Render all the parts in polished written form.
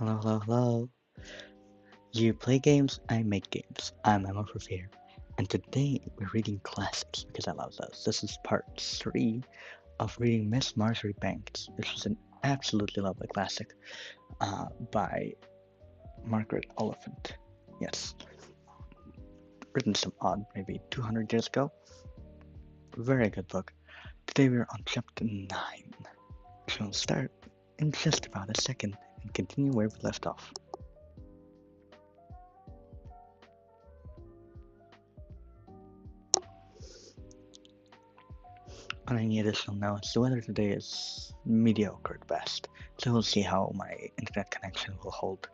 Hello, hello, hello. You play games, I make games. I'm Emma here, and today we're reading classics because I love those. This is part 3 of reading Miss Marjoribanks, which is an absolutely lovely classic by Margaret Oliphant. Yes, written some odd, maybe 200 years ago. Very good book. Today we're on chapter 9, which we'll start in just about a second and continue where we left off. On any additional notes, the weather today is mediocre at best, so we'll see how my internet connection will hold.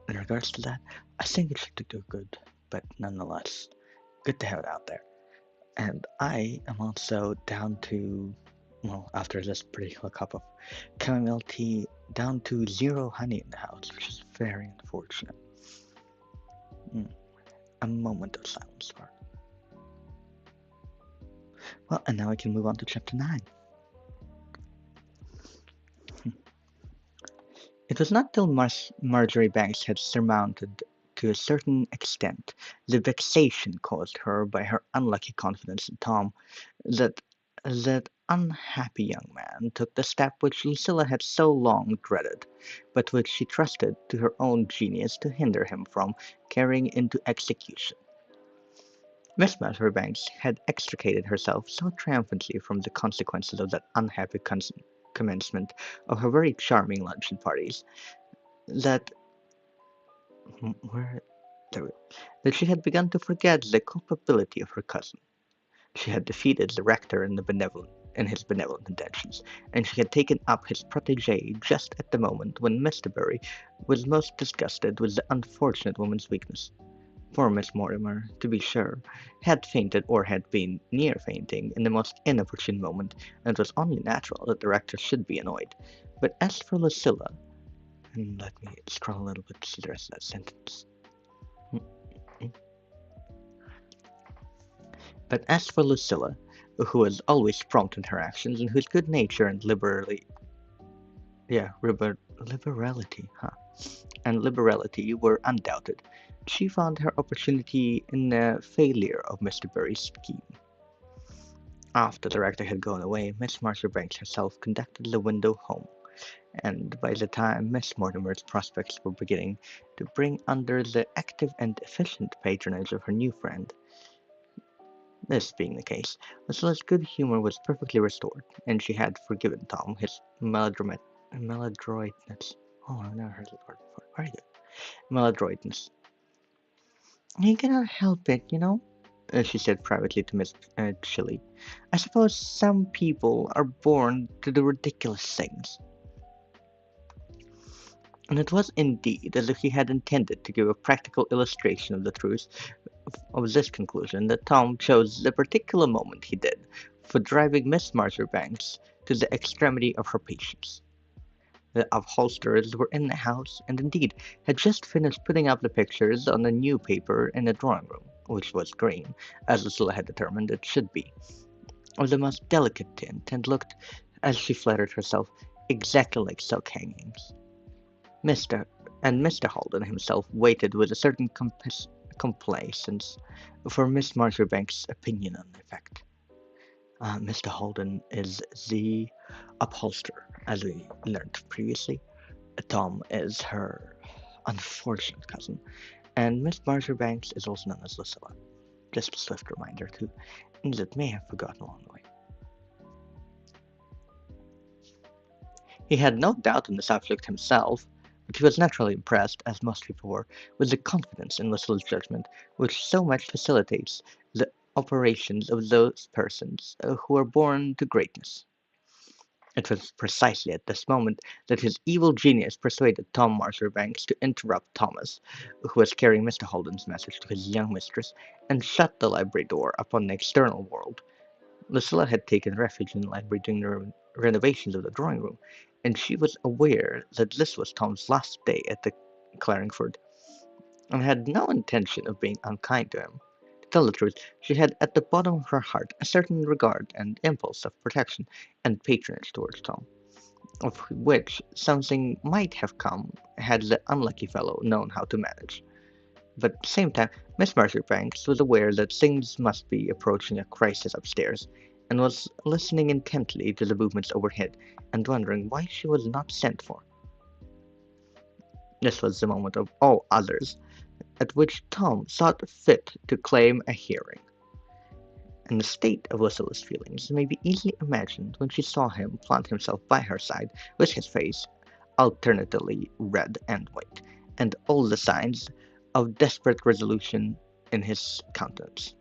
In regards to that, I think it should do good, but nonetheless, good to have it out there. And I am also down to, well, after this pretty cup of chamomile tea, down to 0 honey in the house, which is very unfortunate. A moment of silence for. Well, and now I can move on to chapter 9. It was not till Marjoribanks had surmounted, to a certain extent, the vexation caused her by her unlucky confidence in Tom, that that unhappy young man took the step which Lucilla had so long dreaded, but which she trusted to her own genius to hinder him from carrying into execution. Miss Marjoribanks had extricated herself so triumphantly from the consequences of that unhappy commencement of her very charming luncheon parties, that where that she had begun to forget the culpability of her cousin. She had defeated the rector in his benevolent intentions, and she had taken up his protege just at the moment when Mr. Bury was most disgusted with the unfortunate woman's weakness. Poor Miss Mortimer, to be sure, had fainted or had been near fainting in the most inopportune moment, and it was only natural that the rector should be annoyed. But as for Lucilla, and let me scroll a little bit to see the rest of that sentence. But as for Lucilla, who was always prompt in her actions, and whose good nature and liberality were undoubted, she found her opportunity in the failure of Mr. Bury's scheme. After the rector had gone away, Miss Marjoribanks herself conducted the window home, and by the time Miss Mortimer's prospects were beginning to bring under the active and efficient patronage of her new friend, this being the case, Lucilla's good humor was perfectly restored, and she had forgiven Tom his maladroitness. Oh, I've never heard that word before. Very good. Maladroitness. He cannot help it, she said privately to Miss Chilly. I suppose some people are born to do ridiculous things. And it was indeed as if he had intended to give a practical illustration of the truth of this conclusion that Tom chose the particular moment he did for driving Miss Marjoribanks to the extremity of her patience. The upholsterers were in the house, and indeed had just finished putting up the pictures on a new paper in the drawing room, which was green, as Lucilla had determined it should be, of the most delicate tint, and looked, as she flattered herself, exactly like silk hangings. Mr. Holden himself waited with a certain complacence for Miss Marjoribanks' opinion on the effect. Mr. Holden is the upholsterer, as we learned previously. Tom is her unfortunate cousin, and Miss Marjoribanks is also known as Lucilla. Just a swift reminder to that may have forgotten along the way. He had no doubt in the subject himself, but he was naturally impressed, as most people were, with the confidence in Lucilla's judgment which so much facilitates the operations of those persons who are born to greatness. It was precisely at this moment that his evil genius persuaded Tom Marjoribanks to interrupt Thomas, who was carrying Mr. Holden's message to his young mistress, and shut the library door upon the external world. Lucilla had taken refuge in the library during the renovations of the drawing room, and she was aware that this was Tom's last day at the Claringford, and had no intention of being unkind to him. To tell the truth, she had at the bottom of her heart a certain regard and impulse of protection and patronage towards Tom. of which something might have come had the unlucky fellow known how to manage. But at the same time, Miss Marjoribanks was aware that things must be approaching a crisis upstairs, and was listening intently to the movements overhead, and wondering why she was not sent for. This was the moment of all others at which Tom thought fit to claim a hearing. And the state of Lucilla's feelings may be easily imagined when she saw him plant himself by her side with his face alternately red and white, and all the signs of desperate resolution in his countenance.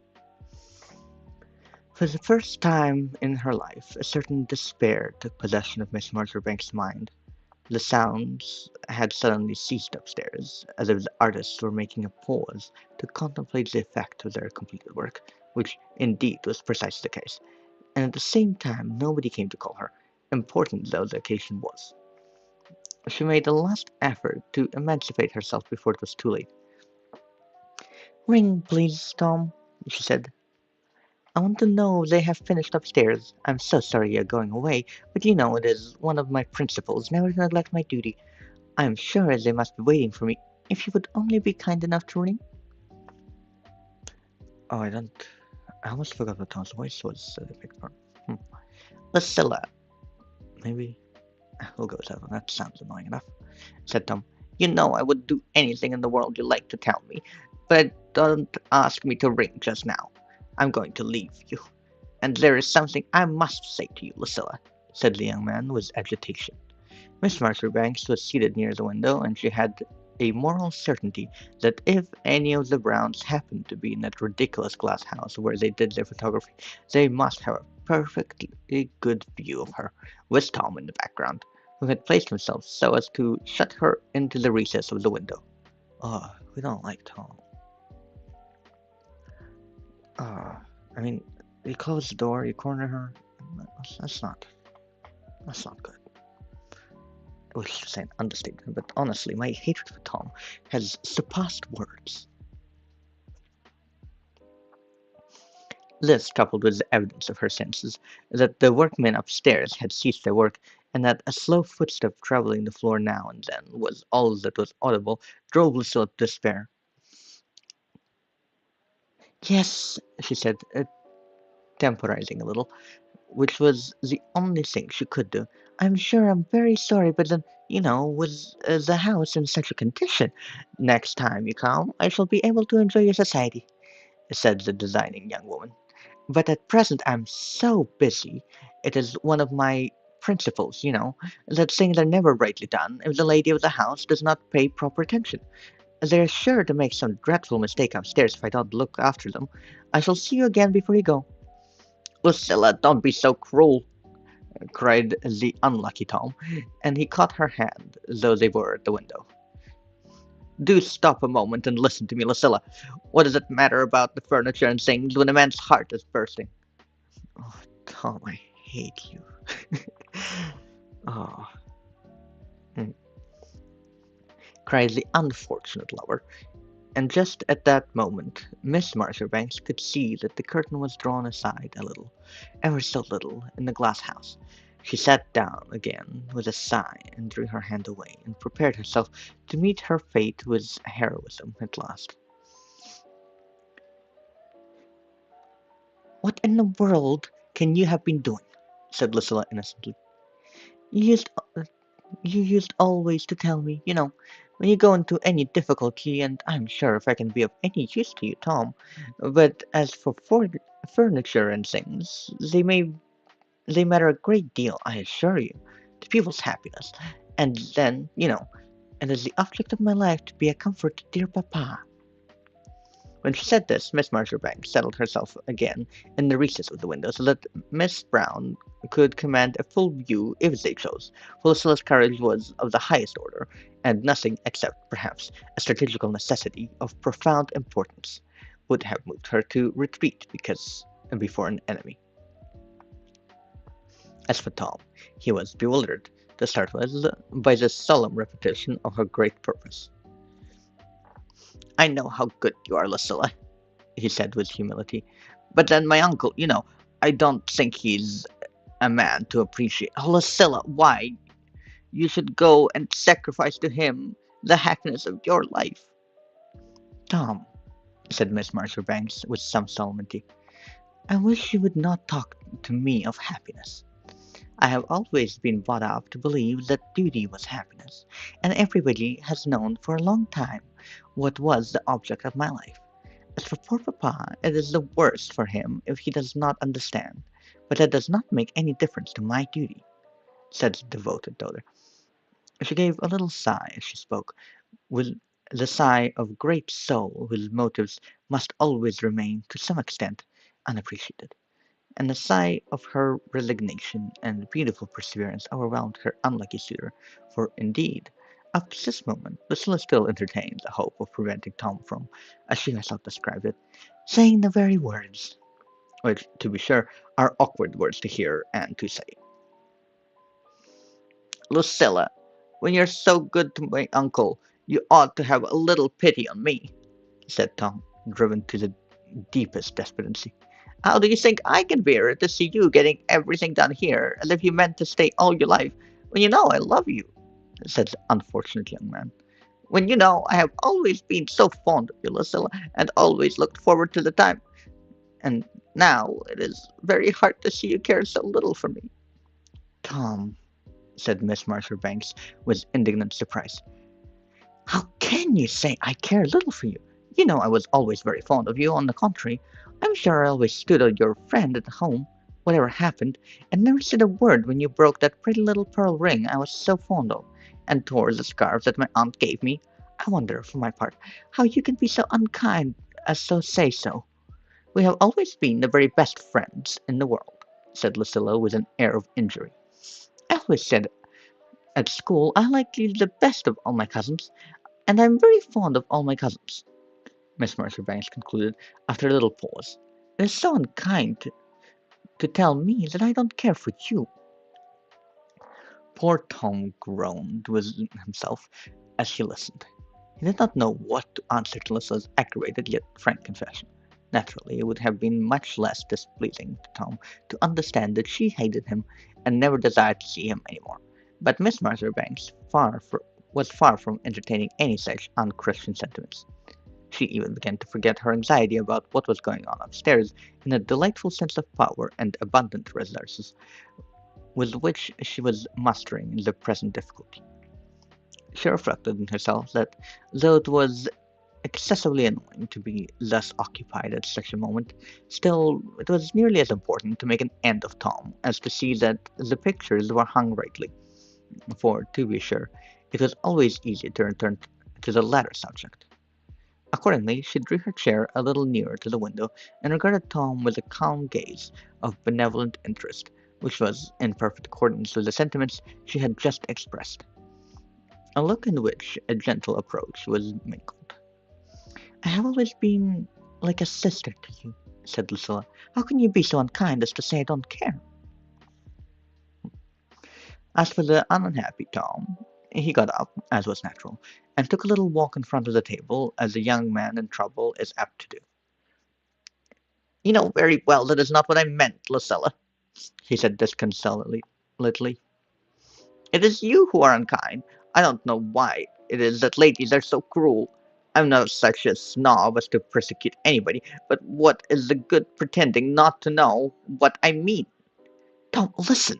For the first time in her life, a certain despair took possession of Miss Marjoribanks' mind. The sounds had suddenly ceased upstairs, as if the artists were making a pause to contemplate the effect of their completed work, which indeed was precisely the case, and at the same time nobody came to call her, important though the occasion was. She made a last effort to emancipate herself before it was too late. "Ring, please, Tom," she said. "I want to know if they have finished upstairs. I'm so sorry you're going away, but you know it is one of my principles never to neglect my duty. I am sure they must be waiting for me. If you would only be kind enough to ring." Oh, I don't. I almost forgot what Tom's voice was before. "Lucilla." Maybe. We'll go with that one. That sounds annoying enough, said Tom. "You know I would do anything in the world you like to tell me, but don't ask me to ring just now. I'm going to leave you. And there is something I must say to you, Lucilla," said the young man with agitation. Miss Marjoribanks was seated near the window, and she had a moral certainty that if any of the Browns happened to be in that ridiculous glass house where they did their photography, they must have a perfectly good view of her, with Tom in the background, who had placed himself so as to shut her into the recess of the window. Oh, we don't like Tom. Uh, I mean, you close the door, you corner her. That's not. That's not good. Which is an understatement, but honestly, my hatred for Tom has surpassed words. This, coupled with the evidence of her senses, that the workmen upstairs had ceased their work, and that a slow footstep traveling the floor now and then was all that was audible, drove Lucilla to despair. "Yes," she said, temporizing a little, which was the only thing she could do. "I'm sure I'm very sorry, but then, with the house in such a condition, next time you come, I shall be able to enjoy your society," said the designing young woman. "But at present I'm so busy. It is one of my principles, that things are never rightly done if the lady of the house does not pay proper attention. They're sure to make some dreadful mistake upstairs if I don't look after them. I shall see you again before you go." "Lucilla, don't be so cruel," cried the unlucky Tom, and he caught her hand, though they were at the window. "Do stop a moment and listen to me, Lucilla. What does it matter about the furniture and things when a man's heart is bursting?" "Oh, Tom, I hate you." "Oh," cried the unfortunate lover, and just at that moment Miss Marjoribanks could see that the curtain was drawn aside a little, ever so little, in the glass house. She sat down again with a sigh and drew her hand away, and prepared herself to meet her fate with heroism at last. "What in the world can you have been doing?" said Lucilla innocently. "You used you used always to tell me, when you go into any difficulty, and I'm sure if I can be of any use to you, Tom. But as for furniture and things, they matter a great deal, I assure you, to people's happiness. And then, it is the object of my life to be a comfort to dear papa." When she said this, Miss Marjoribanks settled herself again in the recess of the window, so that Miss Brown could command a full view if they chose, for Lucilla's courage was of the highest order, and nothing except, perhaps, a strategical necessity of profound importance would have moved her to retreat before an enemy. As for Tom, he was bewildered, to start with, by the solemn repetition of her great purpose. "I know how good you are, Lucilla," he said with humility. "But then my uncle, I don't think he's a man to appreciate—" "Oh, Lucilla, why? You should go and sacrifice to him the happiness of your life. Tom, said Miss Marjoribanks with some solemnity, I wish you would not talk to me of happiness. I have always been brought up to believe that duty was happiness, and everybody has known for a long time what was the object of my life. As for poor papa, it is the worse for him if he does not understand, but that does not make any difference to my duty, said the devoted daughter. She gave a little sigh as she spoke, with the sigh of great soul whose motives must always remain, to some extent, unappreciated. And the sigh of her resignation and beautiful perseverance overwhelmed her unlucky suitor, for, indeed, up to this moment Lucilla still entertained the hope of preventing Tom from, as she herself described it, saying the very words, which, to be sure, are awkward words to hear and to say. Lucilla, when you're so good to my uncle, you ought to have a little pity on me, said Tom, driven to the deepest despondency. How do you think I can bear it to see you getting everything done here as if you meant to stay all your life, when you know I love you? Said the unfortunate young man. When you know I have always been so fond of you, Lucilla, and always looked forward to the time. And now it is very hard to see you care so little for me. Tom, said Miss Marjoribanks with indignant surprise, how can you say I care little for you? You know I was always very fond of you. On the contrary, I'm sure I always stood on your friend at home, whatever happened, and never said a word when you broke that pretty little pearl ring I was so fond of, and tore the scarf that my aunt gave me. I wonder, for my part, how you can be so unkind as to say so. We have always been the very best friends in the world, said Lucilla with an air of injury. I always said at school I liked you the best of all my cousins, and I'm very fond of all my cousins. Miss Marjoribanks concluded after a little pause. It is so unkind to tell me that I don't care for you. Poor Tom groaned within himself as he listened. He did not know what to answer to Lucilla's aggravated yet frank confession. Naturally, it would have been much less displeasing to Tom to understand that she hated him and never desired to see him any more. But Miss Marjoribanks was far from entertaining any such unchristian sentiments. She even began to forget her anxiety about what was going on upstairs in a delightful sense of power and abundant resources with which she was mastering the present difficulty. She reflected in herself that though it was excessively annoying to be thus occupied at such a moment, still it was nearly as important to make an end of Tom as to see that the pictures were hung rightly, for, to be sure, it was always easy to return to the latter subject. Accordingly, she drew her chair a little nearer to the window and regarded Tom with a calm gaze of benevolent interest, which was in perfect accordance with the sentiments she had just expressed, a look in which a gentle approach was mingled. I have always been like a sister to you, said Lucilla. How can you be so unkind as to say I don't care? As for the unhappy Tom, he got up, as was natural, and took a little walk in front of the table, as a young man in trouble is apt to do. You know very well that is not what I meant, Lucilla, he said disconsolately. It is you who are unkind. I don't know why it is that ladies are so cruel. I'm not such a snob as to persecute anybody, but what is the good pretending not to know what I mean? Don't listen,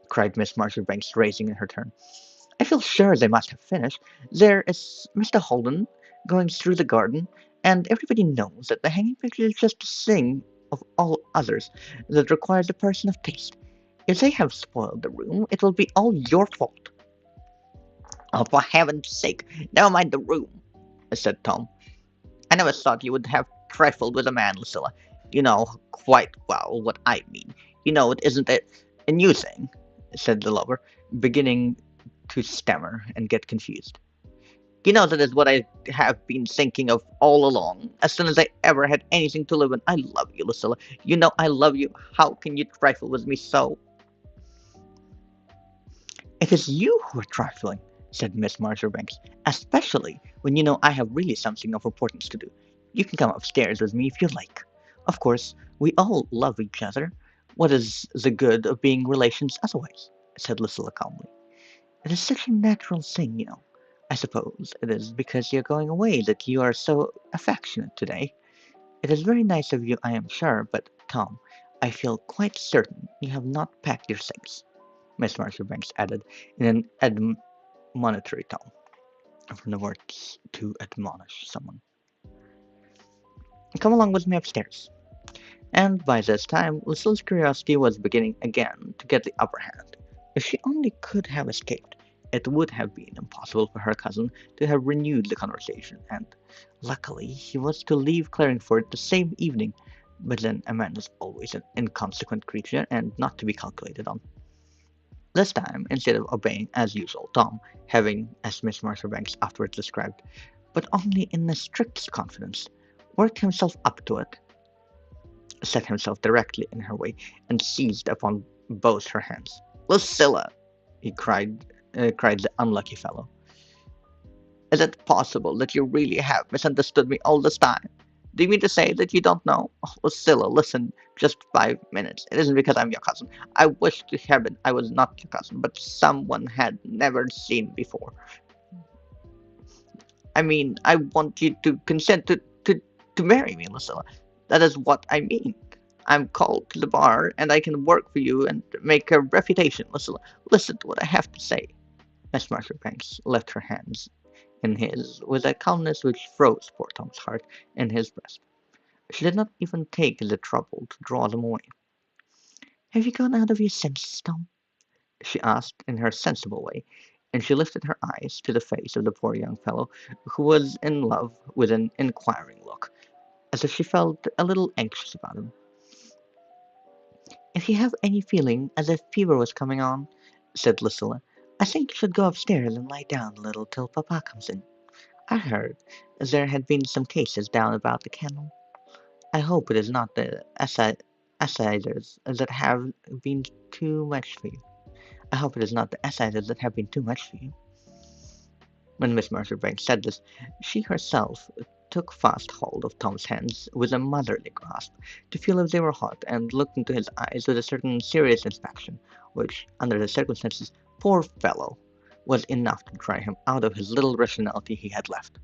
cried Miss Marjoribanks, raising in her turn. I feel sure they must have finished. There is Mr. Holden going through the garden, and everybody knows that the hanging picture is just a thing of all others that requires a person of taste. If they have spoiled the room, it will be all your fault. Oh, for heaven's sake, never mind the room, said Tom. I never thought you would have trifled with a man, Lucilla. You know quite well what I mean. You know it isn't a new thing, said the lover, beginning to stammer and get confused. You know that is what I have been thinking of all along, as soon as I ever had anything to live in. I love you, Lucilla. You know I love you. How can you trifle with me so? It is you who are trifling, said Miss Marjoribanks, especially when you know I have really something of importance to do. You can come upstairs with me if you like. Of course, we all love each other. What is the good of being relations otherwise? Said Lucilla calmly. It is such a natural thing, you know. I suppose it is because you're going away that you are so affectionate today. It is very nice of you, I am sure, but Tom, I feel quite certain you have not packed your things, Miss Marjoribanks added in an admonitory tone, from the word to admonish someone. Come along with me upstairs. And by this time, Lucilla's curiosity was beginning again to get the upper hand. If she only could have escaped, it would have been impossible for her cousin to have renewed the conversation, and luckily he was to leave Claringford the same evening. But then a man is always an inconsequent creature and not to be calculated on. This time, instead of obeying as usual, Tom, having, as Miss Marjoribanks afterwards described, but only in the strictest confidence, worked himself up to it, set himself directly in her way, and seized upon both her hands. "Lucilla!" he cried the unlucky fellow. "Is it possible that you really have misunderstood me all this time? Do you mean to say that you don't know? Oh, Lucilla, listen, just 5 minutes. It isn't because I'm your cousin. I wish to heaven I was not your cousin, but someone had never seen before. I mean, I want you to consent to marry me, Lucilla. That is what I mean. I'm called to the bar, and I can work for you and make a reputation, Lucilla. Listen to what I have to say." Miss Marjoribanks left her hands in his with a calmness which froze poor Tom's heart in his breast. She did not even take the trouble to draw them away. "Have you gone out of your senses, Tom?" she asked in her sensible way, and she lifted her eyes to the face of the poor young fellow, who was in love, with an inquiring look, as if she felt a little anxious about him. "If you have any feeling as if fever was coming on," said Lucilla, "I think you should go upstairs and lie down a little till Papa comes in. I heard there had been some cases down about the kennel. I hope it is not the aciders that have been too much for you. I hope it is not the aciders that have been too much for you." When Miss Marjoribanks said this, she herself took fast hold of Tom's hands with a motherly grasp, to feel if they were hot, and looked into his eyes with a certain serious inspection, which, under the circumstances, poor fellow, was enough to dry him out of his little rationality he had left.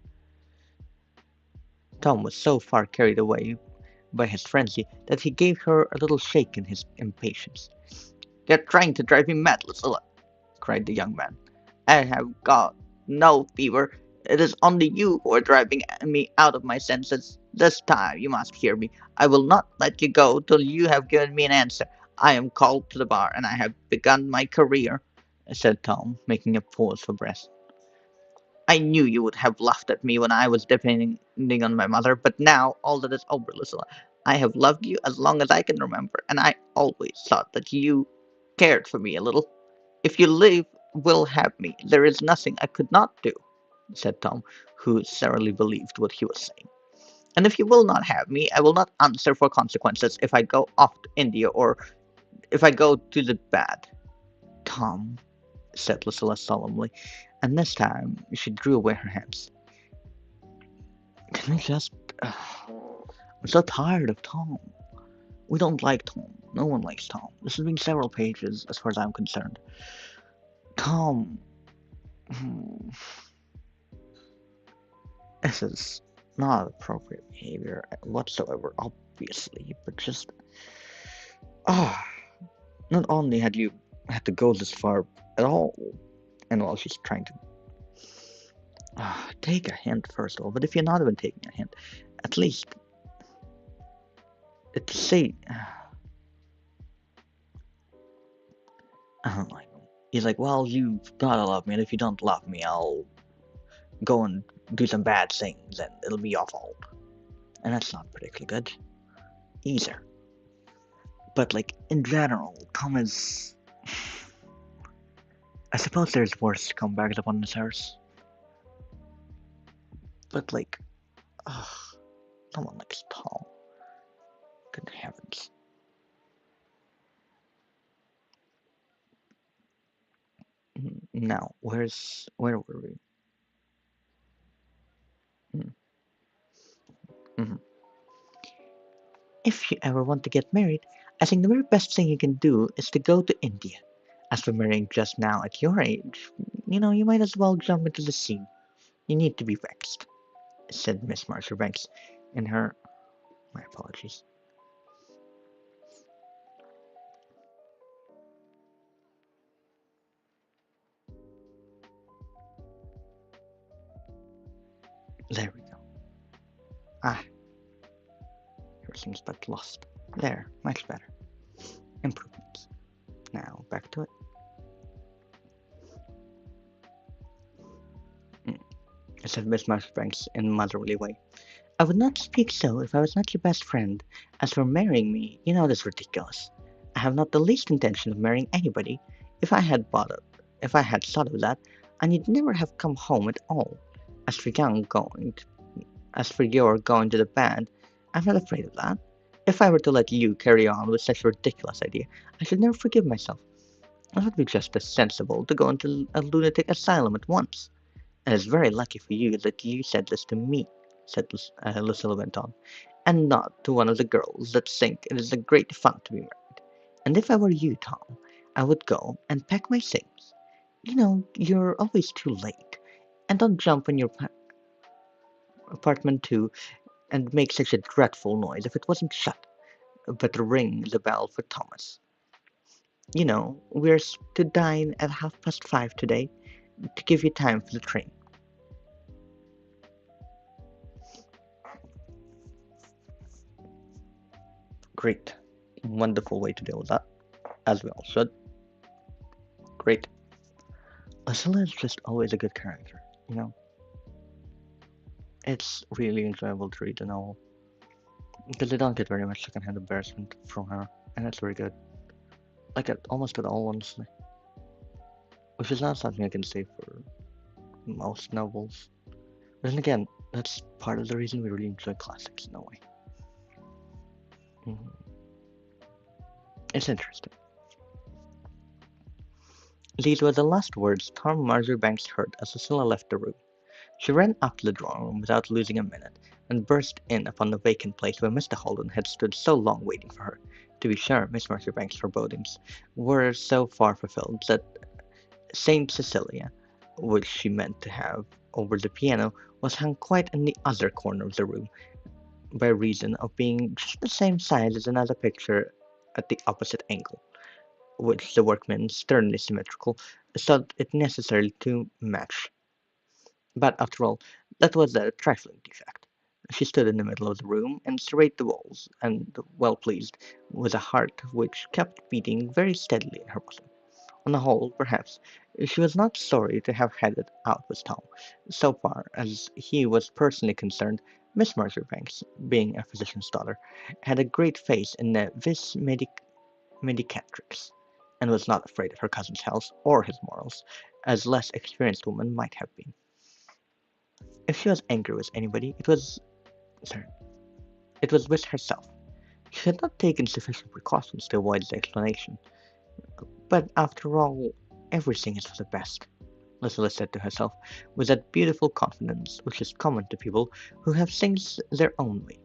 Tom was so far carried away by his frenzy that he gave her a little shake in his impatience. "You're trying to drive me mad, Lucilla!" cried the young man. "I have got no fever. It is only you who are driving me out of my senses. This time you must hear me. I will not let you go till you have given me an answer. I am called to the bar, and I have begun my career," said Tom, making a pause for breath. "I knew you would have laughed at me when I was depending on my mother, but now all that is over, Lucilla. I have loved you as long as I can remember, and I always thought that you cared for me a little. If you live will have me, there is nothing I could not do," said Tom, who thoroughly believed what he was saying. "And if you will not have me, I will not answer for consequences if I go off to India or if I go to the bad." "Tom," said Lucilla solemnly, and this time she drew away her hands. "Can we just. I'm so tired of Tom. We don't like Tom. No one likes Tom. This has been several pages, as far as I'm concerned. Tom. hmm, This is not appropriate behavior whatsoever, obviously, but just. Ah, not only had you had to go this far at all, and while she's trying to take a hint first of all, but if you're not even taking a hint, at least say, I don't like him. He's like, "Well, you've gotta love me, and if you don't love me, I'll go and do some bad things, and it'll be your fault." And that's not particularly good either. But like in general, Tom is. I suppose there's worse comebacks upon this earth, but like, ugh, no one likes Tom. Good heavens. Now, where were we? Mm, mhm. "If you ever want to get married, I think the very best thing you can do is to go to India. As for marrying just now at your age, you might as well jump into the sea. You need to be vexed, said Miss Marjoribanks in her. My apologies. There we go. Ah, everything's but lost. There, much better. Improvements. Now, back to it. Mm, said Miss Marjoribanks in a motherly way. I would not speak so if I was not your best friend. As for marrying me, that's ridiculous. I have not the least intention of marrying anybody. If I had bought it, if I had thought of that, I need never have come home at all. As for young going, as for your going to the band, I'm not afraid of that. If I were to let you carry on with such a ridiculous idea, I should never forgive myself. It would be just as sensible to go into a lunatic asylum at once. And it's very lucky for you that you said this to me, said Lucilla went on, and not to one of the girls that think it is a great fun to be married. And if I were you, Tom, I would go and pack my things. You're always too late. And don't jump in your apartment too and make such a dreadful noise if it wasn't shut. But ring the bell for Thomas. We're to dine at 5:30 today to give you time for the train. Great. Wonderful way to deal with that, as we all should. Great. Ursula is just always a good character, you know? It's really enjoyable to read the novel, because they don't get very much secondhand embarrassment from her, and that's very good. Like, almost at all, honestly. Which is not something I can say for most novels. But then again, that's part of the reason we really enjoy classics in a way. Mhm. It's interesting. These were the last words Tom Marjoribanks heard as Ursula left the room. She ran up to the drawing room without losing a minute, and burst in upon the vacant place where Mr. Holden had stood so long waiting for her. To be sure, Miss Marjoribanks' forebodings were so far fulfilled that Saint Cecilia, which she meant to have over the piano, was hung quite in the other corner of the room, by reason of being just the same size as another picture at the opposite angle, which the workmen, sternly symmetrical, thought it necessary to match. But, after all, that was a trifling defect. She stood in the middle of the room and surveyed the walls, and, well pleased, with a heart which kept beating very steadily in her bosom. On the whole, perhaps, she was not sorry to have had it out with Tom. So far as he was personally concerned, Miss Marjoribanks, being a physician's daughter, had a great faith in the medicatrix, and was not afraid of her cousin's health or his morals, as less experienced women might have been. If she was angry with anybody, sorry, it was with herself. She had not taken sufficient precautions to avoid the explanation. But after all, everything is for the best, Lucilla said to herself, with that beautiful confidence which is common to people who have things their own way.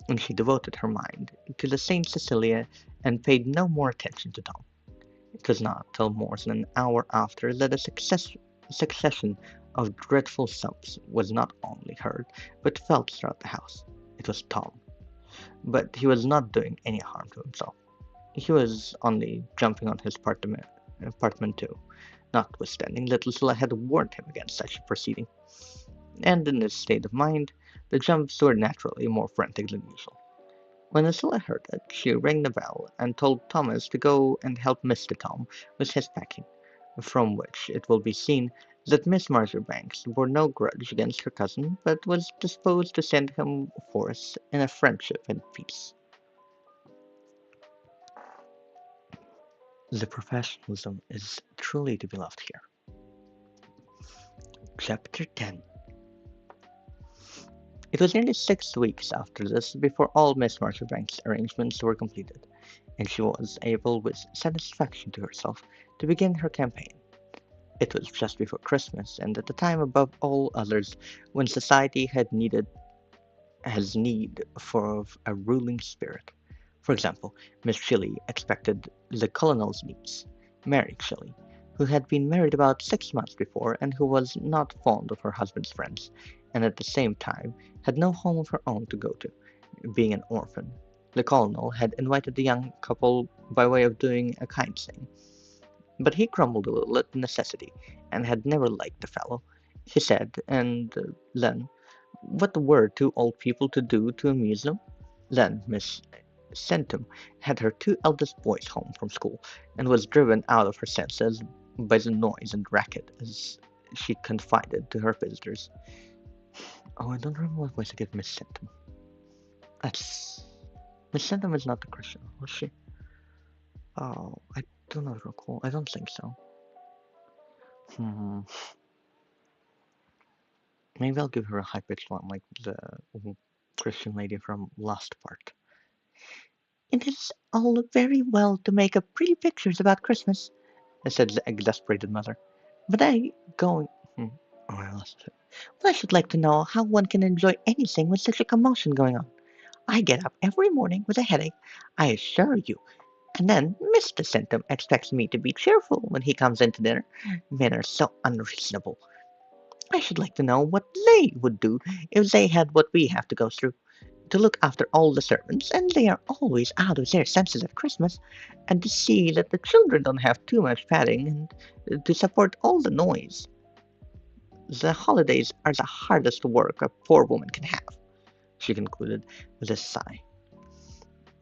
And she devoted her mind to the Saint Cecilia and paid no more attention to Tom. It was not till more than an hour after that a succession of dreadful thumps was not only heard, but felt throughout the house. It was Tom, but he was not doing any harm to himself. He was only jumping on his apartment too, notwithstanding that Lucilla had warned him against such a proceeding. And in this state of mind, the jumps were naturally more frantic than usual. When Lucilla heard it, she rang the bell and told Thomas to go and help Mr. Tom with his packing, from which it will be seen that Miss Marjoribanks bore no grudge against her cousin, but was disposed to send him forth in a friendship and peace. The professionalism is truly to be loved here. Chapter 10. It was nearly 6 weeks after this before all Miss Marjoribanks' arrangements were completed, and she was able with satisfaction to herself to begin her campaign. It was just before Christmas, and at the time above all others when society has need for a ruling spirit. For example, Miss Shelley expected the Colonel's niece, Mary Shelley, who had been married about 6 months before and who was not fond of her husband's friends, and at the same time had no home of her own to go to, being an orphan. The colonel had invited the young couple by way of doing a kind thing, but he grumbled a little at the necessity, and had never liked the fellow, he said, and then, what were two old people to do to amuse them? Then Miss Centum had her two eldest boys home from school, and was driven out of her senses by the noise and racket, as she confided to her visitors. Oh, I don't remember what voice I gave Miss Centum. That's Miss Centum is not the Christian, was she? Oh, I do not recall. I don't think so. Hmm. Maybe I'll give her a high-pitched one, like the Christian lady from Last Part. It is all very well to make up pretty pictures about Christmas, said the exasperated mother. But I going. Oh, I lost it. But I should like to know how one can enjoy anything with such a commotion going on. I get up every morning with a headache, I assure you, and then Mr. Centum expects me to be cheerful when he comes in to dinner. Men are so unreasonable. I should like to know what they would do if they had what we have to go through, to look after all the servants, and they are always out of their senses at Christmas, and to see that the children don't have too much padding, and to support all the noise. The holidays are the hardest work a poor woman can have, she concluded with a sigh.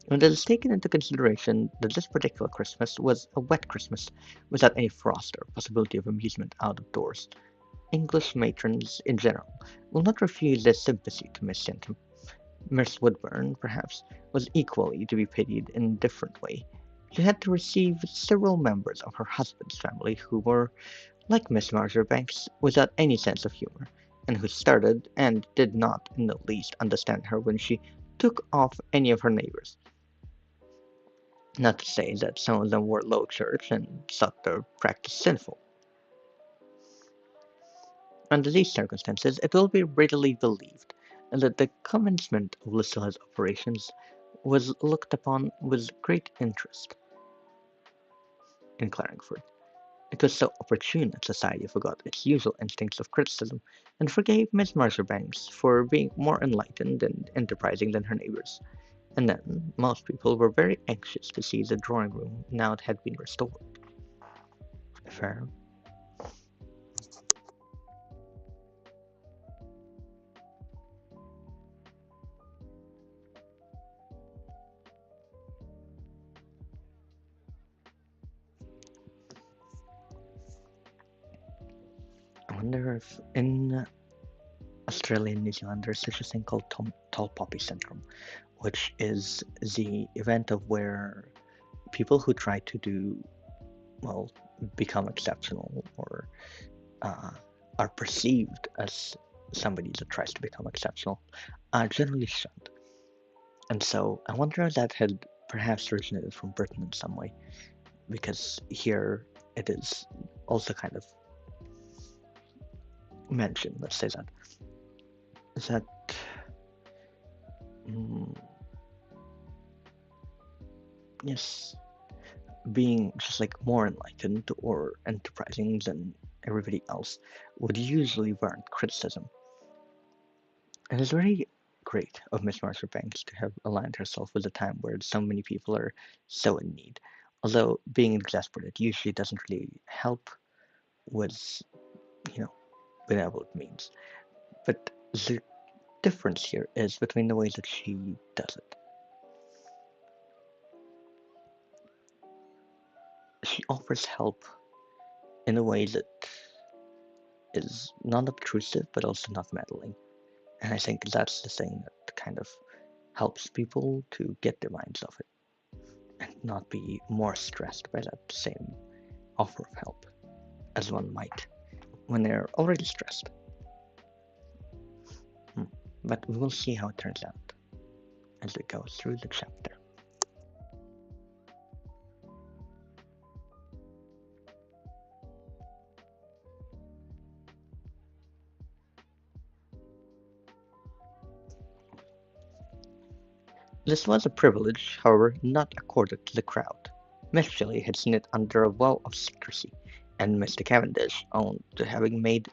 When it is taken into consideration that this particular Christmas was a wet Christmas, without any frost or possibility of amusement out of doors, English matrons in general will not refuse their sympathy to Miss Centum. Miss Woodburn, perhaps, was equally to be pitied in a different way. She had to receive several members of her husband's family who were, like Miss Marjoribanks, without any sense of humour, and who started and did not in the least understand her when she took off any of her neighbours. Not to say that some of them were low church and thought their practice sinful. Under these circumstances, it will be readily believed that the commencement of Lucilla's operations was looked upon with great interest in Claringford. It was so opportune that society forgot its usual instincts of criticism, and forgave Miss Marjoribanks for being more enlightened and enterprising than her neighbours. And then most people were very anxious to see the drawing room now it had been restored. Fair. I wonder if in Australia and New Zealand there's such a thing called tall poppy syndrome, which is the event of where people who try to do, well, become exceptional or uh, are perceived as somebody that tries to become exceptional are generally shunned. And so I wonder if that had perhaps originated from Britain in some way, because here it is also kind of mentioned, let's say that mm, yes, being just like more enlightened or enterprising than everybody else would usually warrant criticism. It is very great of Miss Marjoribanks to have aligned herself with a time where so many people are so in need. Although being exasperated usually doesn't really help with, you know, benevolent means. But the difference here is between the way that she does it. She offers help in a way that is not obtrusive but also not meddling. And I think that's the thing that kind of helps people to get their minds off it and not be more stressed by that same offer of help as one might when they're already stressed. Hmm. But we will see how it turns out as we go through the chapter. This was a privilege, however, not accorded to the crowd. Miss Shelley had sneaked under a wall of secrecy, and Mr. Cavendish owned to having made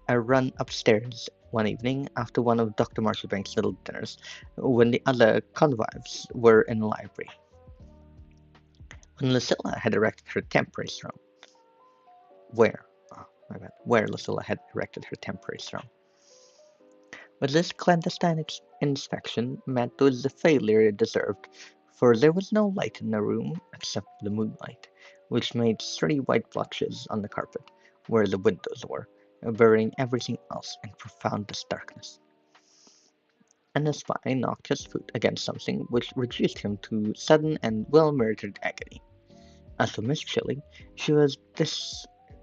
a run upstairs one evening after one of Dr. Marjoribanks' little dinners, when the other convives were in the library. When Lucilla had erected her temporary throne, where, oh, my bad, where Lucilla had erected her temporary throne. But this clandestine inspection met with the failure it deserved, for there was no light in the room except the moonlight, which made sturdy white blotches on the carpet where the windows were, burying everything else in profoundest darkness. And the spy knocked his foot against something which reduced him to sudden and well-merited agony. As for Miss Shelley, she was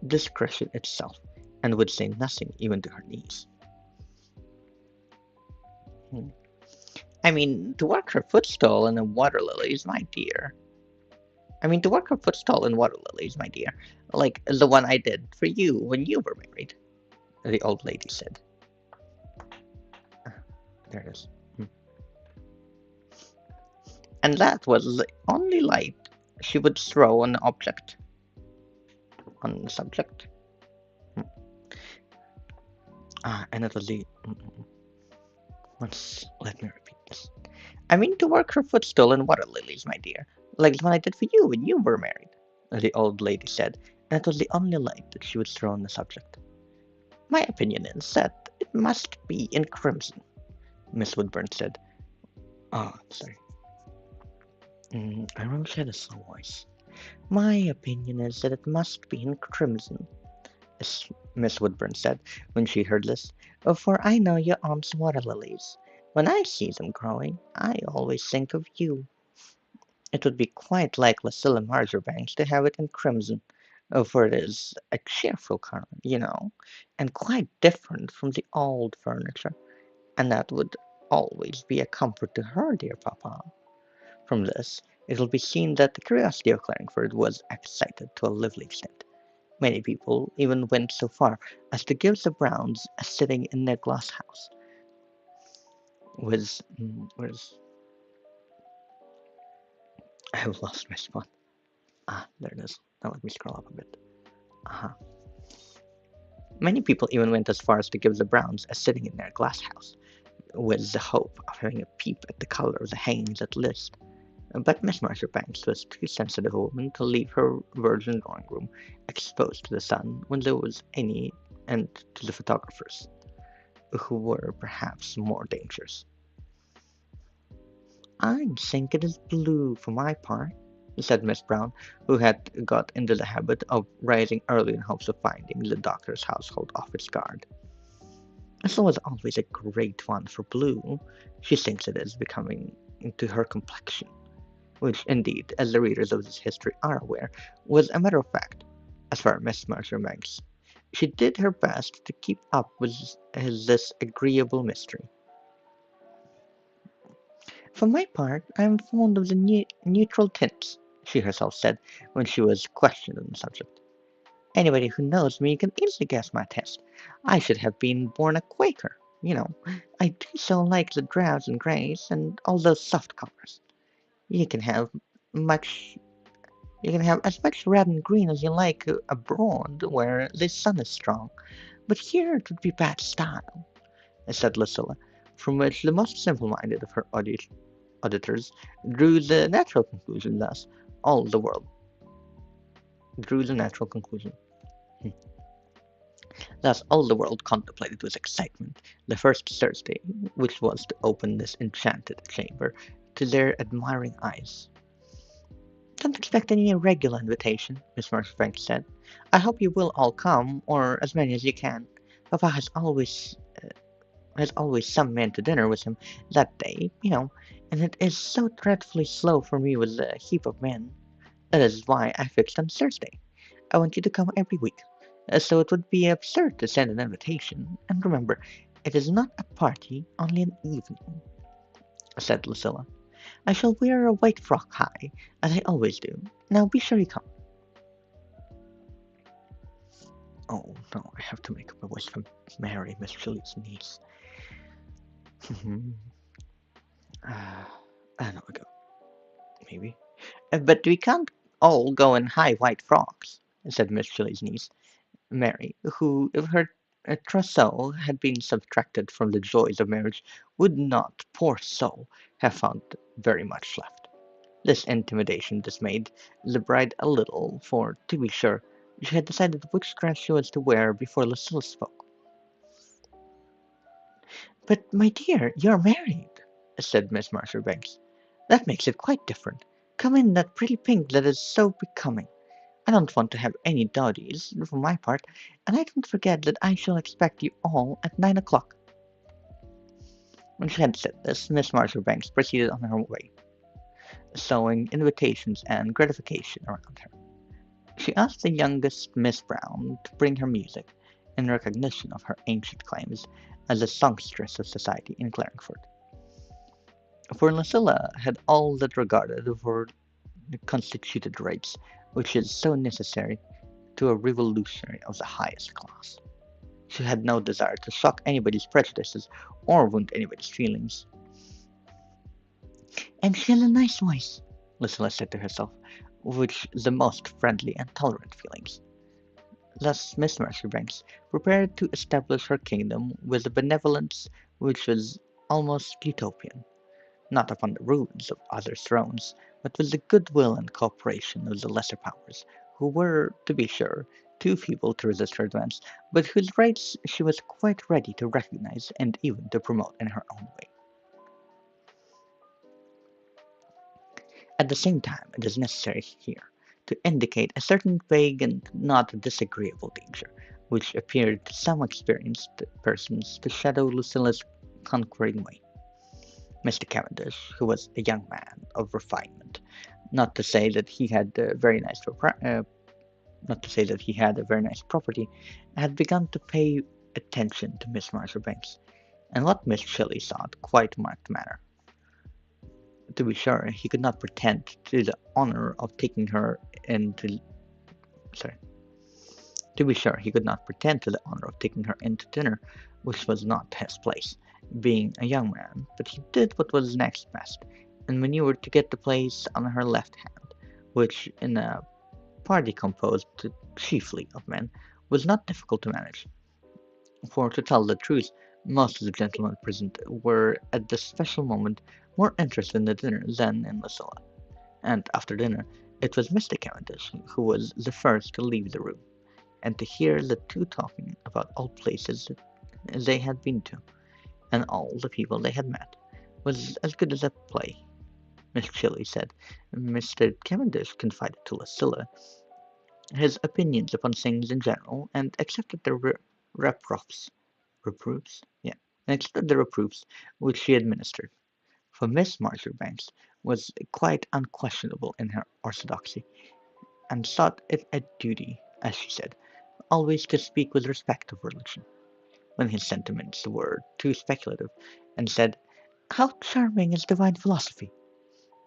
discretion itself, and would say nothing even to her niece. Hmm. I mean, to work her footstool in the water lilies, my dear. To work her footstool in water lilies, my dear, like the one I did for you when you were married, the old lady said. There it is. And that was the only light she would throw on the object, on the subject. And it was the. Let me repeat this. To work her footstool in water lilies, my dear, like the one I did for you when you were married, the old lady said, and it was the only light that she would throw on the subject. My opinion is that it must be in crimson, Miss Woodburn said. Oh, sorry. I really had a slow voice. My opinion is that it must be in crimson, Miss Woodburn said when she heard this, for I know your aunt's water lilies. When I see them growing, I always think of you. It would be quite like Lucilla Marjoribanks to have it in crimson, for it is a cheerful color, and quite different from the old furniture, and that would always be a comfort to her, dear papa. From this, it will be seen that the curiosity of Claringford was excited to a lively extent. Many people even went so far as to give the Browns a sitting in their glass house. I have lost my spot. There it is. Now let me scroll up a bit. Uh-huh. Many people even went as far as to give the Browns a sitting in their glass house, with the hope of having a peep at the color of the hangings at least. But Miss Marjoribanks was too sensitive a woman to leave her virgin drawing room exposed to the sun when there was any, and to the photographers, who were perhaps more dangerous. I think it is blue for my part, said Miss Brown, who had got into the habit of rising early in hopes of finding the doctor's household off its guard. Estelle is always a great one for blue. She thinks it is becoming to her complexion, which indeed, as the readers of this history are aware, was a matter of fact, as far as Miss Marjoribanks. She did her best to keep up with this agreeable mystery. For my part, I am fond of the neutral tints, she herself said when she was questioned on the subject. Anybody who knows me can easily guess my taste. I should have been born a Quaker, you know. I do so like the drabs and greys and all those soft colors. You can have much You can have as much red and green as you like abroad, where the sun is strong, but here it would be bad style, said Lucilla, from which the most simple-minded of her auditors drew the natural conclusion all the world drew the natural conclusion. Thus all the world contemplated with excitement the first Thursday, which was to open this enchanted chamber to their admiring eyes. Don't expect any irregular invitation, Miss Marjoribanks said. I hope you will all come, or as many as you can. Papa has always some man to dinner with him that day, and it is so dreadfully slow for me with a heap of men. That is why I fixed on Thursday. I want you to come every week, so it would be absurd to send an invitation. And remember, it is not a party, only an evening, said Lucilla. I shall wear a white frock high, as I always do. Now be sure you come. Oh no, I have to make up a wish for Mary, Miss Shelley's niece. An hour ago, maybe. But we can't all go in high white frocks," said Miss Shelley's niece, Mary, who, if her trousseau had been subtracted from the joys of marriage, would not, poor soul, have found very much left. This intimidation dismayed the bride a little, for, to be sure, she had decided which dress she was to wear before Lucilla spoke. "But, my dear, you're married," said Miss Marjoribanks. "That makes it quite different. Come in that pretty pink that is so becoming. I don't want to have any dowdies, for my part, and I don't forget that I shall expect you all at 9 o'clock." When she had said this, Miss Marjoribanks proceeded on her way, sowing invitations and gratification around her. She asked the youngest Miss Brown to bring her music, in recognition of her ancient claims as a songstress of society in Clarengford. For Lucilla had all that regarded for the constituted rights which is so necessary to a revolutionary of the highest class. She had no desire to shock anybody's prejudices or wound anybody's feelings. "And she has a nice voice," Lucilla said to herself, with the most friendly and tolerant feelings. Thus Miss Marjoribanks prepared to establish her kingdom with a benevolence which was almost utopian, not upon the ruins of other thrones, but with the goodwill and cooperation of the lesser powers, who were, to be sure, too feeble to resist her advance, but whose rights she was quite ready to recognize and even to promote in her own way. At the same time, it is necessary here to indicate a certain vague and not disagreeable danger, which appeared to some experienced persons to shadow Lucilla's conquering way. Mr. Cavendish, who was a young man of refinement, not to say that he had a very nice not to say that he had a very nice property, had begun to pay attention to Miss Marjoribanks, and what Miss Shelley thought quite marked manner. To be sure, he could not pretend to the honor of taking her into sorry. To be sure, he could not pretend to the honor of taking her into dinner, which was not his place, being a young man, but he did what was next best, and maneuvered to get the place on her left hand, which, in a party composed chiefly of men, was not difficult to manage. For, to tell the truth, most of the gentlemen present were at this special moment more interested in the dinner than in Lucilla, and after dinner it was Mr. Cavendish who was the first to leave the room, and to hear the two talking about all places they had been to, and all the people they had met, was as good as a play. Miss Shelley said Mr. Cavendish confided to Lucilla his opinions upon things in general, and accepted the reproofs, yeah, and accepted the reproofs which she administered. For Miss Marjoribanks was quite unquestionable in her orthodoxy, and thought it a duty, as she said, always to speak with respect of religion, when his sentiments were too speculative, and said, "How charming is divine philosophy!"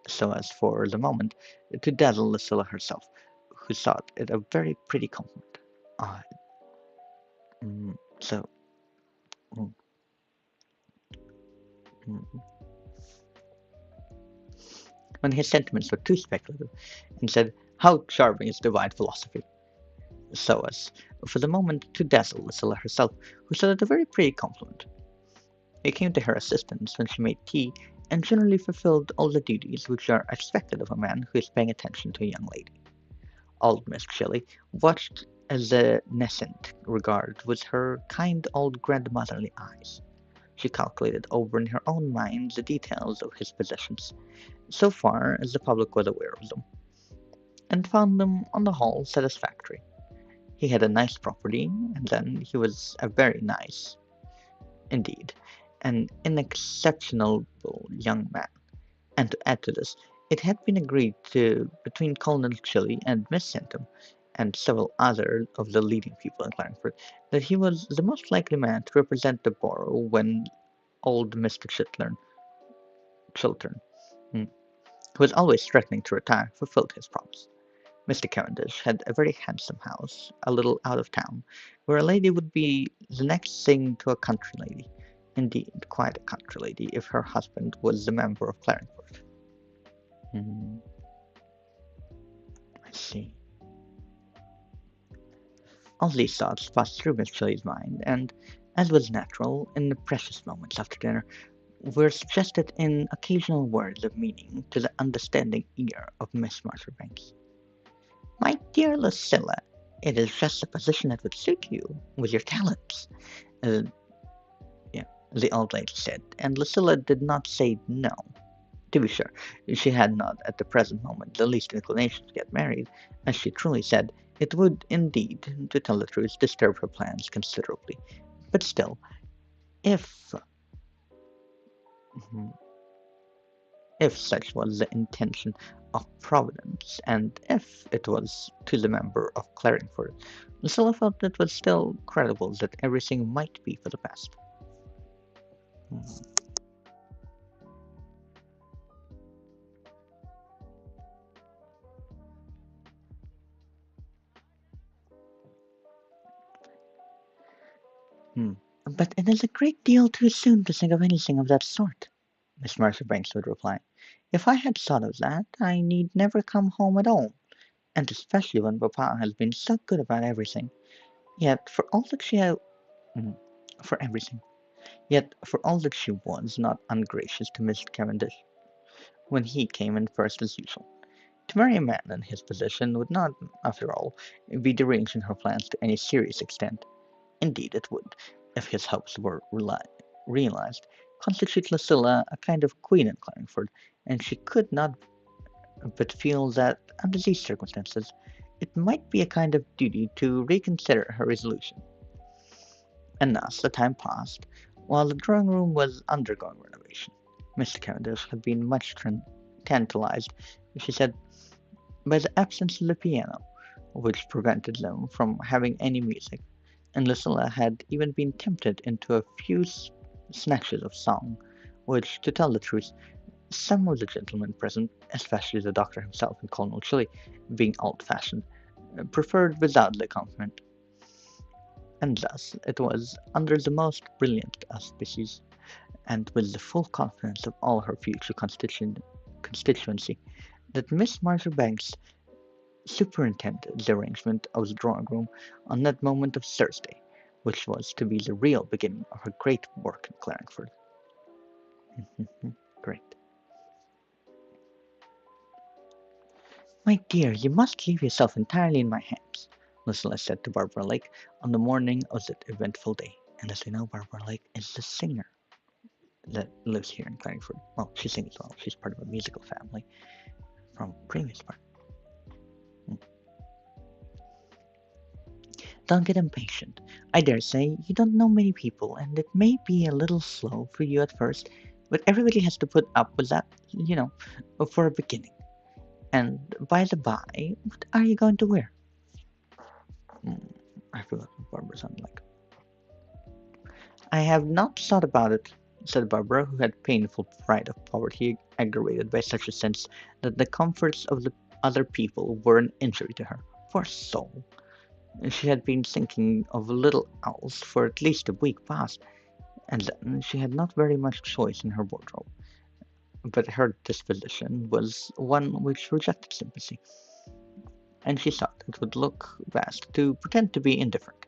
so as for the moment to dazzle Lucilla herself, who thought it a very pretty compliment. Uh, so, mm, mm, when his sentiments were too speculative, and said, "How charming is divine philosophy!" so as for the moment to dazzle Lucilla herself, who thought it a very pretty compliment. He came to her assistance when she made tea, and generally fulfilled all the duties which are expected of a man who is paying attention to a young lady. Old Miss Shelley watched the nascent regard with her kind old grandmotherly eyes. She calculated over in her own mind the details of his possessions, so far as the public was aware of them, and found them on the whole satisfactory. He had a nice property, and then he was a very nice, indeed, an unexceptionable young man. And to add to this, it had been agreed between Colonel Chilly and Miss Centum, and several other of the leading people in Clarengford, that he was the most likely man to represent the borough when old Mr. Chiltern, who was always threatening to retire, fulfilled his promise. Mr. Cavendish had a very handsome house, a little out of town, where a lady would be the next thing to a country lady. Indeed, quite a country lady if her husband was the member of Clarengford. Mm, See, all these thoughts passed through Miss Shelley's mind, and, as was natural, in the precious moments after dinner, were suggested in occasional words of meaning to the understanding ear of Miss Marjoribanks. My dear Lucilla, it is just a position that would suit you, with your talents, uh, yeah, the old lady said, and Lucilla did not say no. To be sure, she had not at the present moment the least inclination to get married, as she truly said, it would indeed, to tell the truth, disturb her plans considerably. But still, if mhm, if such was the intention of Providence, and if it was to the member of Claringford, Lucilla felt it was still credible that everything might be for the best. Hmm. But it is a great deal too soon to think of anything of that sort, Miss Marjoribanks would reply. If I had thought of that, I need never come home at all, and especially when Papa has been so good about everything. Yet, for all that she had, mm, for everything. Yet, for all that she was not ungracious to Mr. Cavendish, when he came in first as usual. To marry a man in his position would not, after all, be deranging her plans to any serious extent. Indeed, it would, if his hopes were realized, constitute Lucilla a kind of queen in Claringford, and she could not but feel that, under these circumstances, it might be a kind of duty to reconsider her resolution. And thus the time passed, while the drawing room was undergoing renovation. Mr. Cavendish had been much tantalized, she said, by the absence of the piano, which prevented them from having any music, and Lucilla had even been tempted into a few snatches of song, which, to tell the truth, some of the gentlemen present, especially the doctor himself and Colonel Chili, being old-fashioned, preferred without the accompaniment. And thus it was under the most brilliant auspices, and with the full confidence of all her future constituency, that Miss Marjoribanks superintended the arrangement of the drawing room on that moment of Thursday, which was to be the real beginning of her great work in Claringford. Great. My dear, you must leave yourself entirely in my hands, Lucilla said to Barbara Lake on the morning of that eventful day. And as you know, Barbara Lake is the singer that lives here in Claringford. Well, she sings well. She's part of a musical family from previous part. Hmm. Don't get impatient. I dare say you don't know many people, and it may be a little slow for you at first, but everybody has to put up with that, for a beginning. And by the by, what are you going to wear? I forgot what Barbara sounded like. I have not thought about it, said Barbara, who had painful pride of poverty aggravated by such a sense that the comforts of the other people were an injury to her. Poor soul! She had been thinking of little else for at least a week past, and then she had not very much choice in her wardrobe. But her disposition was one which rejected sympathy, and she thought it would look best to pretend to be indifferent.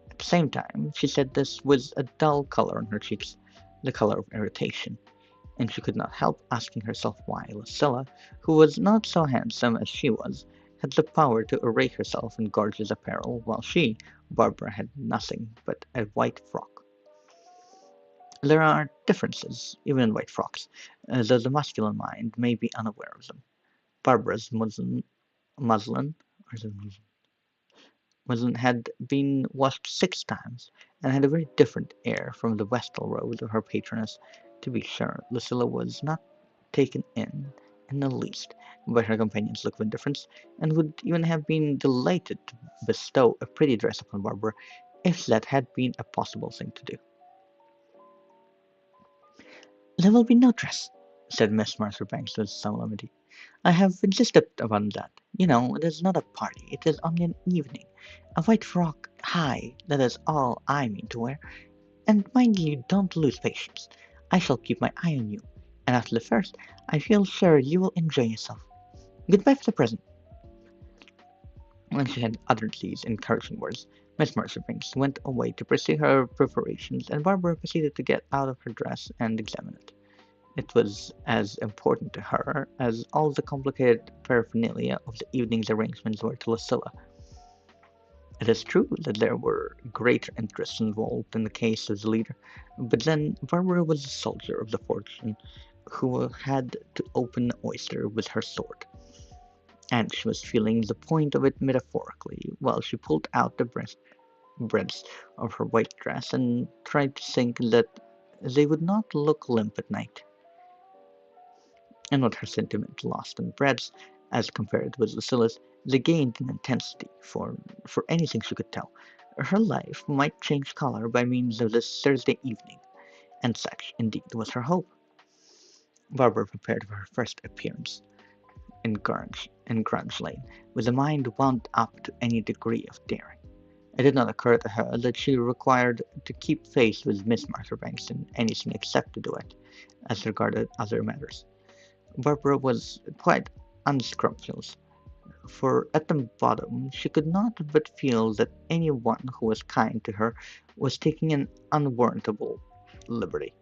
At the same time, she said this with a dull color on her cheeks, the color of irritation, and she could not help asking herself why Lucilla, who was not so handsome as she was, had the power to array herself in gorgeous apparel, while she, Barbara, had nothing but a white frock. There are differences, even in white frocks, though the masculine mind may be unaware of them. Barbara's muslin, or is it muslin had been washed 6 times, and had a very different air from the vestal robes of her patroness. To be sure, Lucilla was not taken in the least, by her companion's look of indifference, and would even have been delighted to bestow a pretty dress upon Barbara, if that had been a possible thing to do. There will be no dress, said Miss Marjoribanks with solemnity. I have insisted upon that. You know, it is not a party, it is only an evening. A white frock, high, that is all I mean to wear. And mind you don't lose patience. I shall keep my eye on you, and after the first, I feel sure you will enjoy yourself. Goodbye for the present. When she had uttered these encouraging words, Miss Marjoribanks went away to pursue her preparations, and Barbara proceeded to get out of her dress and examine it. It was as important to her as all the complicated paraphernalia of the evening's arrangements were to Lucilla. It is true that there were greater interests involved in the case of the leader, but then Barbara was a soldier of the fortune who had to open an oyster with her sword, and she was feeling the point of it metaphorically while she pulled out the breadths of her white dress and tried to think that they would not look limp at night. And with her sentiment lost in breadths, as compared with Lucilla's, they gained in intensity, for anything she could tell. Her life might change color by means of this Thursday evening, and such, indeed, was her hope. Barbara prepared for her first appearance in Grunge Lane, with a mind wound up to any degree of daring. It did not occur to her that she required to keep faith with Miss Marjoribanks in anything except to do it, as regarded other matters. Barbara was quite unscrupulous, for at the bottom she could not but feel that any one who was kind to her was taking an unwarrantable liberty.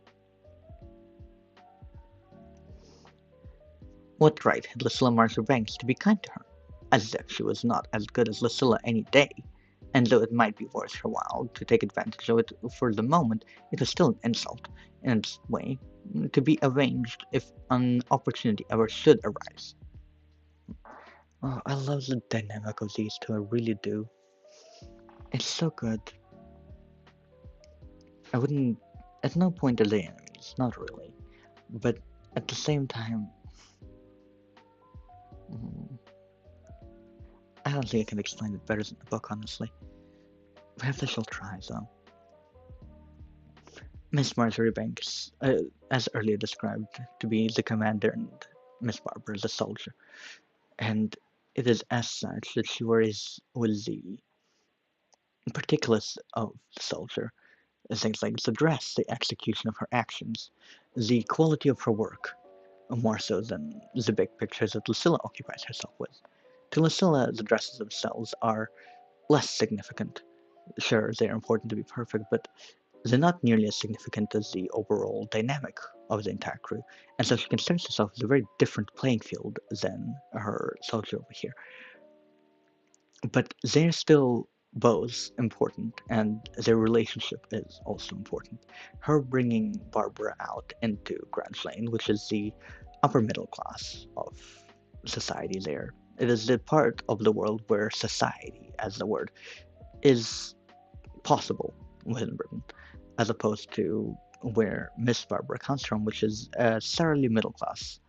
What right had Lucilla Marjoribanks to be kind to her? As if she was not as good as Lucilla any day, and though it might be worth her while to take advantage of it for the moment, it was still an insult, in its way, to be avenged if an opportunity ever should arise. Oh, I love the dynamic of these two, I really do. It's so good. I wouldn't. At no point are they enemies, not really. But at the same time, mm, I don't think I can explain it better than the book, honestly. Perhaps I shall try, though. Miss Marjoribanks, as earlier described, to be the commander and Miss Barbara the soldier, and it is as such that she worries with the particulars of the soldier, things like the dress, the execution of her actions, the quality of her work, more so than the big pictures that Lucilla occupies herself with. To Lucilla, the dresses themselves are less significant. Sure, they're important to be perfect, but they're not nearly as significant as the overall dynamic of the entire crew, and so she considers herself as a very different playing field than her soldier over here. But they're still both important, and their relationship is also important. Her bringing Barbara out into Grand Lane, which is the upper middle class of society there. It is the part of the world where society, as the word, is possible within Britain, as opposed to where Miss Barbara comes from, which is a thoroughly middle class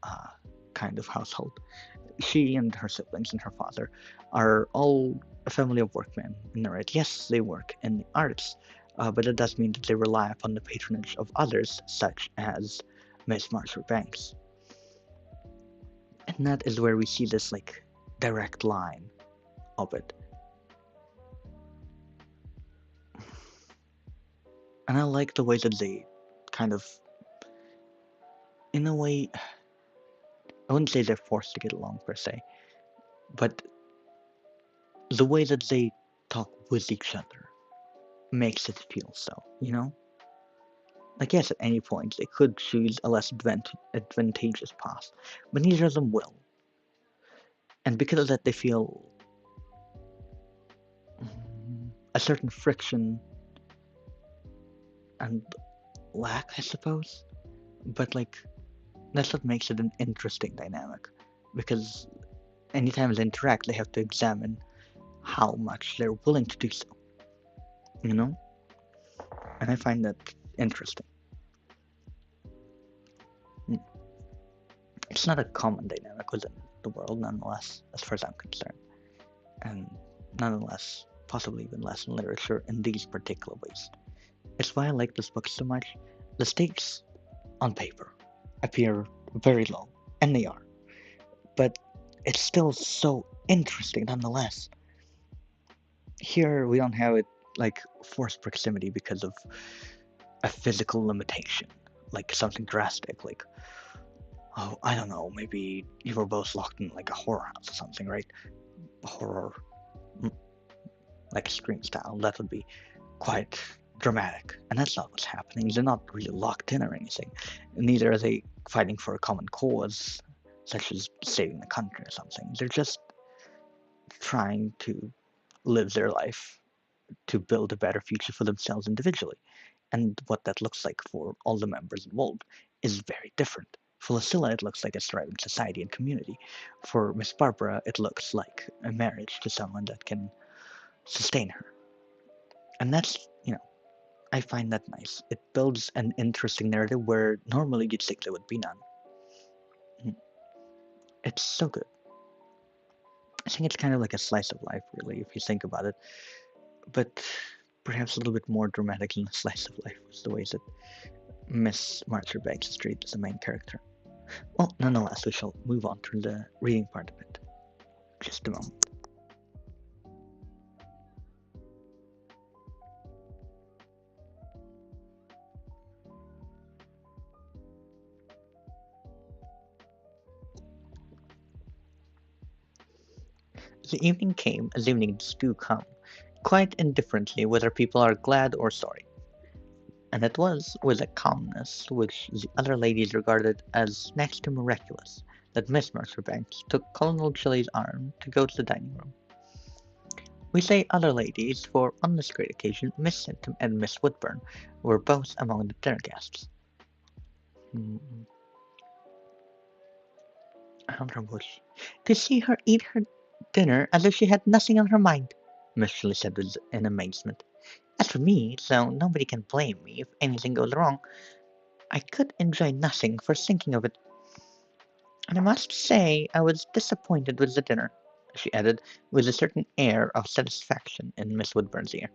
uh, kind of household. She and her siblings and her father are all a family of workmen in the right. Yes, they work in the arts, but it does mean that they rely upon the patronage of others, such as Miss Marjoribanks. And that is where we see this like direct line of it. And I like the way that they kind of, in a way, I wouldn't say they're forced to get along per se, but the way that they talk with each other makes it feel so, you know? Like, yes, at any point they could choose a less advantageous path, but neither of them will. And because of that, they feel a certain friction and lack, I suppose. But, like, that's what makes it an interesting dynamic. Because anytime they interact, they have to examine how much they're willing to do so, you know? And I find that interesting. It's not a common dynamic within the world, nonetheless, as far as I'm concerned. And nonetheless, possibly even less in literature in these particular ways. It's why I like this book so much. The stakes, on paper, appear very low, and they are. But it's still so interesting nonetheless. Here, we don't have it like forced proximity because of a physical limitation, like something drastic, like, oh, I don't know, maybe you were both locked in like a horror house or something, right? Horror mm, like a screen style, that would be quite dramatic. And that's not what's happening. They're not really locked in or anything. Neither are they fighting for a common cause, such as saving the country or something. They're just trying to live their life to build a better future for themselves individually. And what that looks like for all the members involved is very different. For Lucilla, it looks like a thriving society and community. For Miss Barbara, it looks like a marriage to someone that can sustain her. And that's, I find that nice. It builds an interesting narrative where normally you'd think there would be none. Mm, It's so good. I think it's kind of like a slice of life, really, if you think about it. But perhaps a little bit more dramatic than a slice of life was the ways that Miss Marjoribanks is treated as the main character. Well, nonetheless, we shall move on to the reading part of it. Just a moment. The evening came as evenings do come, quite indifferently whether people are glad or sorry. And it was with a calmness which the other ladies regarded as next to miraculous that Miss Marjoribanks took Colonel Chilly's arm to go to the dining room. We say other ladies, for on this great occasion Miss Centum and Miss Woodburn were both among the dinner guests. Hmm, Amberbush. To see her eat her dinner as if she had nothing on her mind, Miss Shelley said in amazement. As for me, though nobody can blame me if anything goes wrong, I could enjoy nothing for thinking of it. And I must say I was disappointed with the dinner, she added, with a certain air of satisfaction in Miss Woodburn's ear.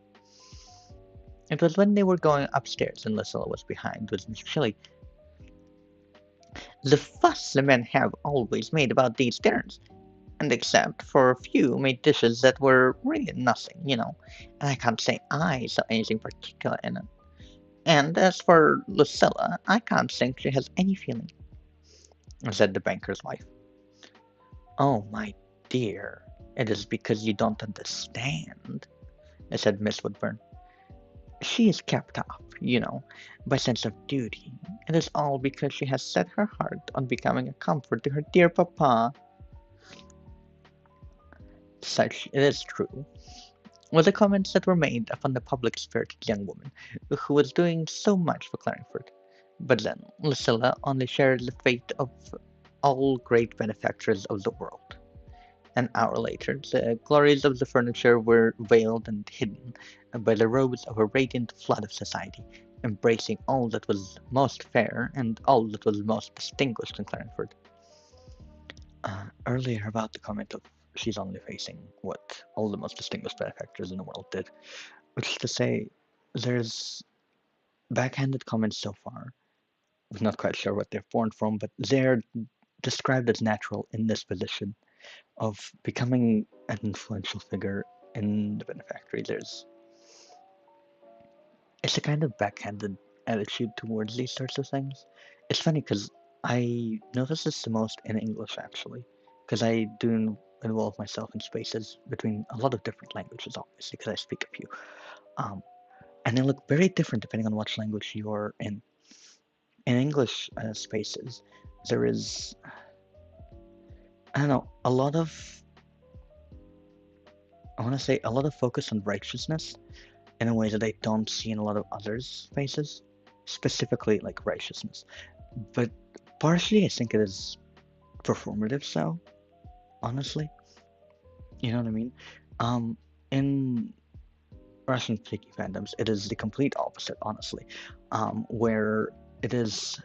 It was when they were going upstairs and Lucilla was behind with Miss Shelley. The fuss the men have always made about these dinners, and except for a few made dishes that were really nothing, and I can't say I saw anything particular in it. And as for Lucilla, I can't think she has any feeling, said the banker's wife. Oh, my dear, it is because you don't understand, said Miss Woodburn. She is kept up, by sense of duty. It is all because she has set her heart on becoming a comfort to her dear papa. Such, it is true, were the comments that were made upon the public-spirited young woman who was doing so much for Claringford. But then Lucilla only shared the fate of all great benefactors of the world. An hour later, the glories of the furniture were veiled and hidden by the robes of a radiant flood of society, embracing all that was most fair and all that was most distinguished in Claringford. Earlier about the comment of she's only facing what all the most distinguished benefactors in the world did, which is to say, there's backhanded comments so far. We're not quite sure what they're born from, but they're described as natural in this position of becoming an influential figure in the benefactory. It's a kind of backhanded attitude towards these sorts of things. It's funny because I notice this the most in English actually, because I do involve myself in spaces between a lot of different languages, obviously, because I speak a few. Um, and they look very different depending on which language you're in. In English spaces, there is, I don't know, I want to say, a lot of focus on righteousness in a way that I don't see in a lot of other spaces, specifically like righteousness. But partially, I think it is performative, so honestly, you know what I mean? In Russian speaking fandoms, it is the complete opposite, honestly, where it is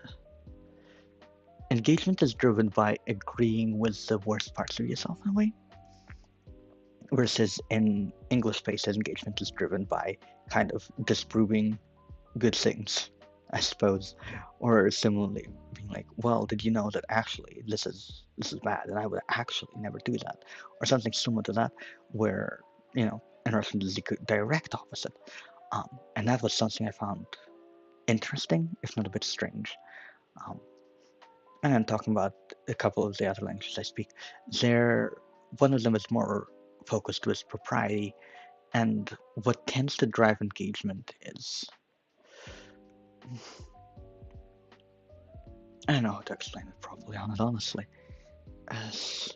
engagement is driven by agreeing with the worst parts of yourself in a way, versus in English spaces, engagement is driven by kind of disproving good things, I suppose, or similarly being like, well, did you know that actually this is bad, and I would actually never do that, or something similar to that, where in Russian is the direct opposite, and that was something I found interesting, if not a bit strange. Um, and I'm talking about a couple of the other languages I speak. They're one of them is more focused with propriety, and what tends to drive engagement is, I don't know how to explain it properly on it, honestly. As,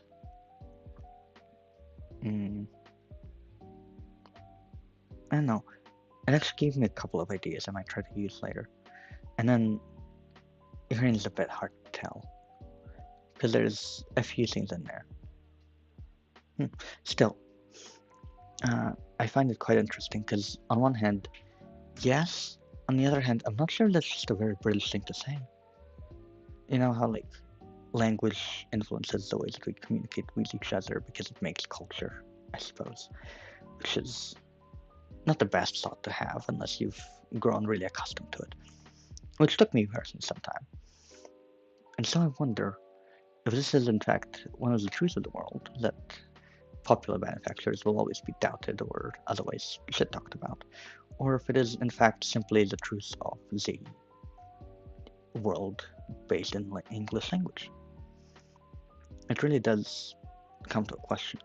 mm, I don't know. It actually gave me a couple of ideas I might try to use later. And then hearing is a bit hard to tell, because there's a few things in there. Still, I find it quite interesting, because on one hand, yes, on the other hand, I'm not sure that's just a very British thing to say. You know how, like, language influences the ways that we communicate with each other because it makes culture, I suppose, which is not the best thought to have unless you've grown really accustomed to it, which took me personally some time. And so I wonder if this is in fact one of the truths of the world, that popular manufacturers will always be doubted or otherwise shit talked about, or if it is in fact simply the truth of the world based in English language. It really does come to a question.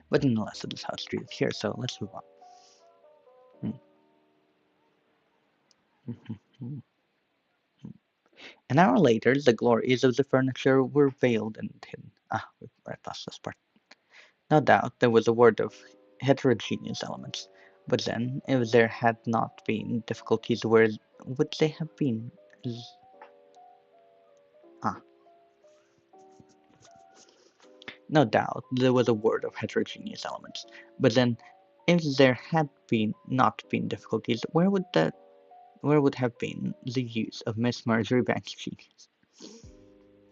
But nonetheless, it is how it's treated here, so let's move on. An hour later, the glories of the furniture were veiled and hidden. We've read past this part. No doubt there was a word of heterogeneous elements, but then, if there had not been difficulties, where would they have been? Ah, no doubt there was a word of heterogeneous elements, but then, if there had been not been difficulties, where would have been the use of Miss Marjoribanks' genius?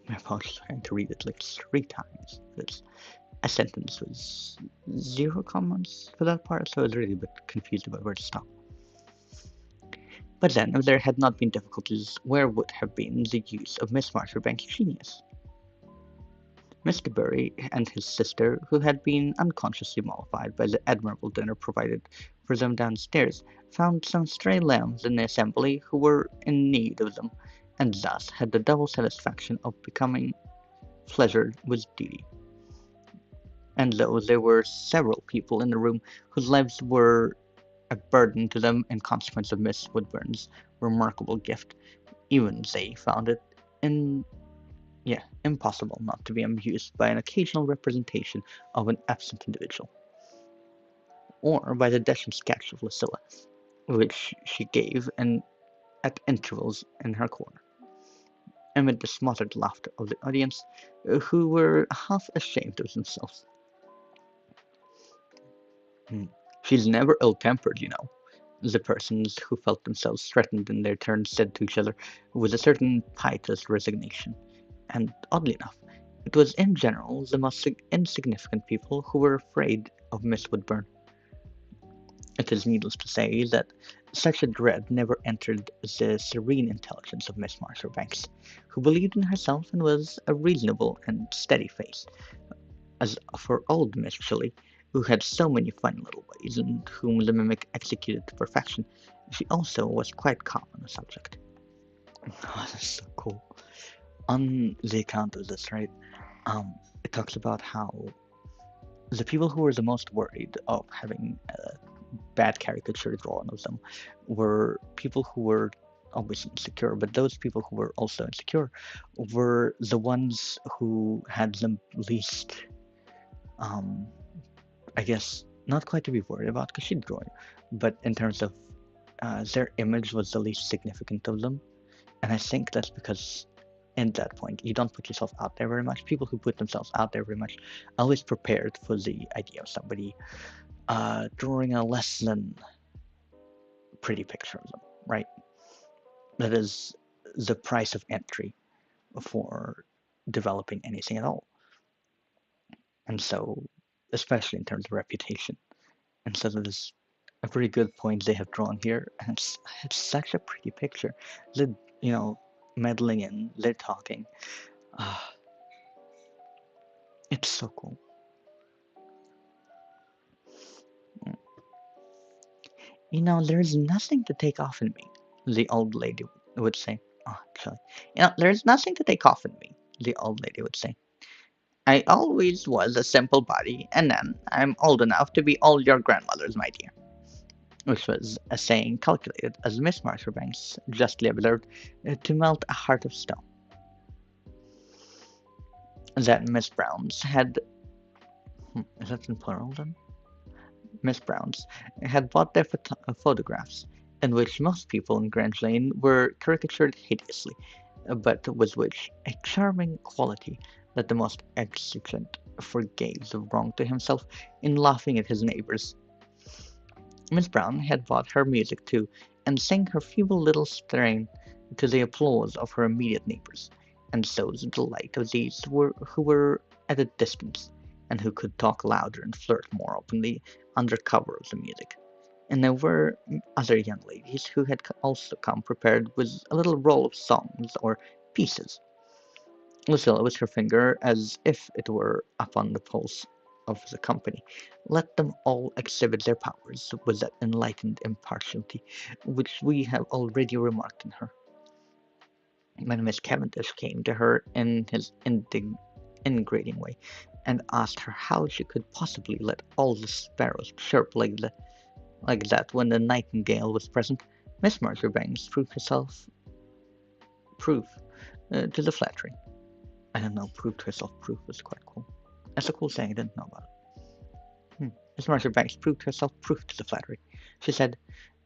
My apologies, trying to read it like 3 times. It's a sentence with 0 comments for that part, so I was really a bit confused about where to stop. But then, if there had not been difficulties, where would have been the use of Miss Marjoribanks' genius? Mr. Bury and his sister, who had been unconsciously mollified by the admirable dinner provided for them downstairs, found some stray lambs in the assembly who were in need of them, and thus had the double satisfaction of becoming pleasured with duty. And though there were several people in the room whose lives were a burden to them in consequence of Miss Woodburn's remarkable gift, even they found it impossible not to be amused by an occasional representation of an absent individual, or by the dashing sketch of Lucilla, which she gave at intervals in her corner, amid the smothered laughter of the audience, who were half ashamed of themselves. She's never ill-tempered, you know, the persons who felt themselves threatened in their turn said to each other with a certain piteous resignation, and oddly enough, it was in general the most insignificant people who were afraid of Miss Woodburn. It is needless to say that such a dread never entered the serene intelligence of Miss Marjoribanks, who believed in herself and was a reasonable and steady face. As for old Miss Shelley, who had so many funny little ways, and whom the mimic executed to perfection, she also was quite calm on the subject. Oh, that's so cool. On the account of this, right, it talks about how the people who were the most worried of having a bad caricature drawn of them were people who were obviously insecure, but those people who were also insecure were the ones who had the least, I guess, not quite to be worried about because she'd draw it, but in terms of their image was the least significant of them. And I think that's because in that point, you don't put yourself out there very much. People who put themselves out there very much are always prepared for the idea of somebody drawing a less than pretty picture of them, right? That is the price of entry for developing anything at all. And so, especially in terms of reputation. And so that is a pretty good point they have drawn here. And it's such a pretty picture. They're, meddling in, they're talking. It's so cool. There's nothing to take off in me, the old lady would say. Oh, actually, there's nothing to take off in me, the old lady would say. I always was a simple body, and then I'm old enough to be all your grandmothers, my dear. Which was a saying calculated, as Miss Marjoribanks justly observed, to melt a heart of stone. That Miss Brown's had. Is that in plural then? Miss Brown's had bought their photographs, in which most people in Grange Lane were caricatured hideously, but with which a charming quality that the most exigent forgave the wrong to himself in laughing at his neighbors. Miss Brown had bought her music too, and sang her feeble little strain to the applause of her immediate neighbors, and so the delight of these who were at a distance, and who could talk louder and flirt more openly under cover of the music. And there were other young ladies who had also come prepared with a little roll of songs or pieces. Lucilla, with her finger as if it were upon the pulse of the company, let them all exhibit their powers with that enlightened impartiality which we have already remarked in her. When Miss Cavendish came to her in his ingratiating way, and asked her how she could possibly let all the sparrows chirp like that when the nightingale was present, Miss Marjoribanks proved herself proof to the flattery. I don't know, proved herself proof was quite cool. That's a cool saying I didn't know about. Miss Marjoribanks proved herself proof to the flattery. She said,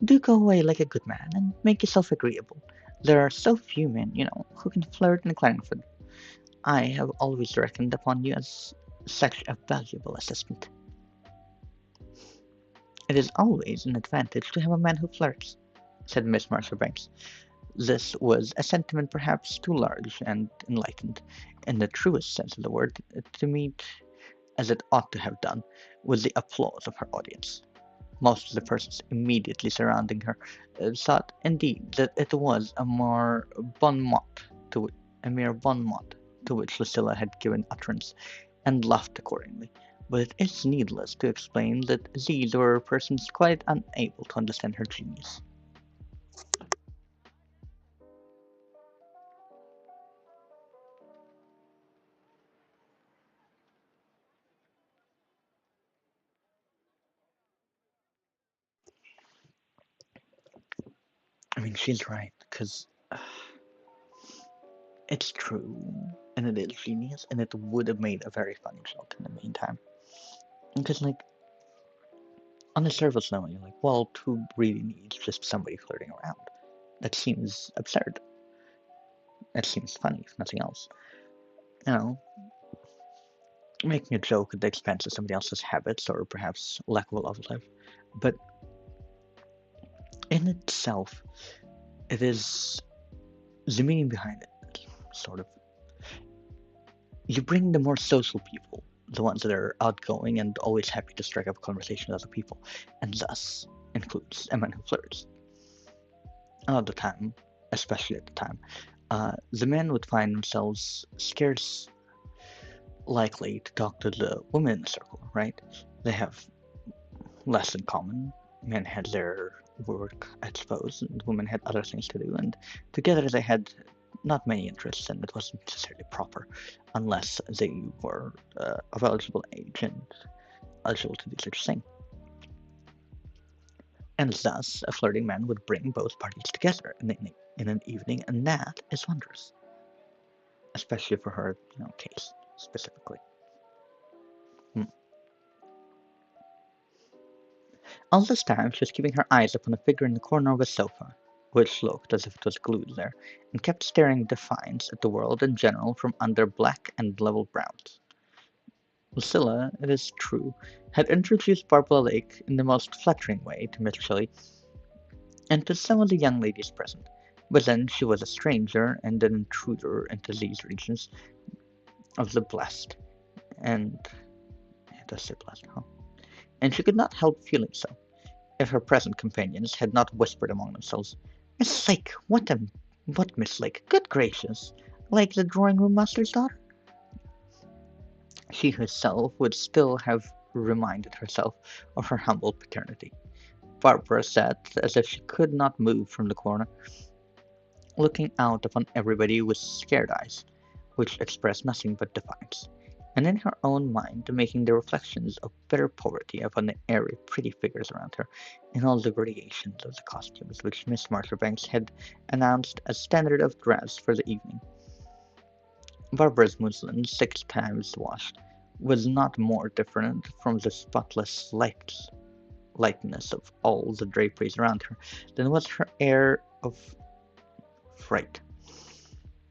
"Do go away like a good man, and make yourself agreeable. There are so few men, who can flirt in Clarendon. I have always reckoned upon you as such a valuable assistant." "It is always an advantage to have a man who flirts," said Miss Marjoribanks. This was a sentiment perhaps too large and enlightened, in the truest sense of the word, to meet, as it ought to have done, with the applause of her audience. Most of the persons immediately surrounding her thought, indeed, that it was to, a mere bon mot to which Lucilla had given utterance, and laughed accordingly. But it is needless to explain that these were persons quite unable to understand her genius. I mean, she's right, because it's true, and it is genius, and it would have made a very funny joke in the meantime. Because, like, on the surface level, you're like, well, who really needs just somebody flirting around? That seems absurd. That seems funny, if nothing else. You know, making a joke at the expense of somebody else's habits or perhaps lack of a love life. But in itself, it is the meaning behind it, sort of. You bring the more social people, the ones that are outgoing and always happy to strike up conversation with other people, and thus includes a man who flirts. A lot of the time, especially at the time, the men would find themselves scarce likely to talk to the women in the circle, right? They have less in common. Men had their work, I suppose, and women had other things to do, and together they had not many interests, and it wasn't necessarily proper unless they were of eligible age and eligible to do such a thing. And thus, a flirting man would bring both parties together in an evening, and that is wondrous, especially for her, case specifically. Hmm. All this time she was keeping her eyes upon a figure in the corner of a sofa, which looked as if it was glued there, and kept staring defiance at the world in general from under black and level brows. Lucilla, it is true, had introduced Barbara Lake in the most flattering way to Miss Shelley and to some of the young ladies present, but then she was a stranger and an intruder into these regions of the blessed, and it does say blessed, huh? And she could not help feeling so, if her present companions had not whispered among themselves, "Miss Lake, what Miss Lake? Good gracious! Like the drawing-room master's daughter?" She herself would still have reminded herself of her humble paternity. Barbara sat as if she could not move from the corner, looking out upon everybody with scared eyes, which expressed nothing but defiance. and in her own mind making the reflections of bitter poverty upon the airy, pretty figures around her, in all the gradations of the costumes which Miss Marjoribanks had announced as standard of dress for the evening. Barbara's muslin, 6 times washed, was not more different from the spotless lightness of all the draperies around her than was her air of fright.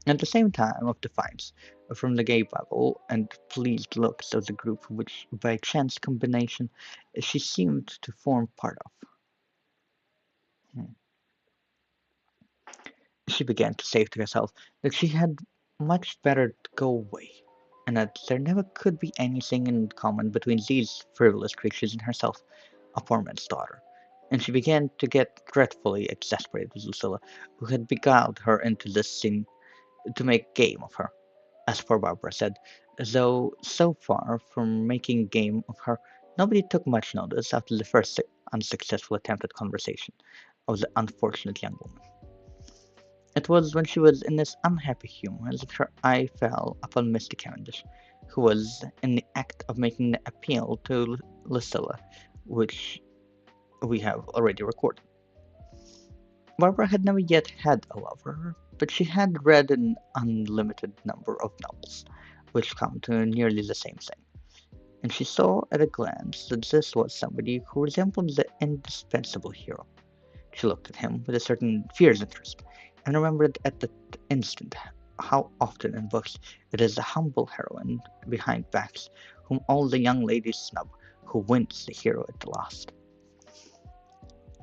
At the same time of defiance, from the gay babble and pleased looks of the group which, by chance combination, she seemed to form part of. Hmm. She began to say to herself that she had much better go away, and that there never could be anything in common between these frivolous creatures and herself, a poor man's daughter. And she began to get dreadfully exasperated with Lucilla, who had beguiled her into this scene to make game of her, as poor Barbara said, though so far from making game of her, nobody took much notice after the first unsuccessful attempt at conversation of the unfortunate young woman. It was when she was in this unhappy humour that her eye fell upon Mr. Cavendish, who was in the act of making the appeal to Lucilla, which we have already recorded. Barbara had never yet had a lover, but she had read an unlimited number of novels, which come to nearly the same thing, and she saw at a glance that this was somebody who resembled the indispensable hero. She looked at him with a certain fierce interest, and remembered at that instant how often in books it is the humble heroine behind backs whom all the young ladies snub who wins the hero at the last.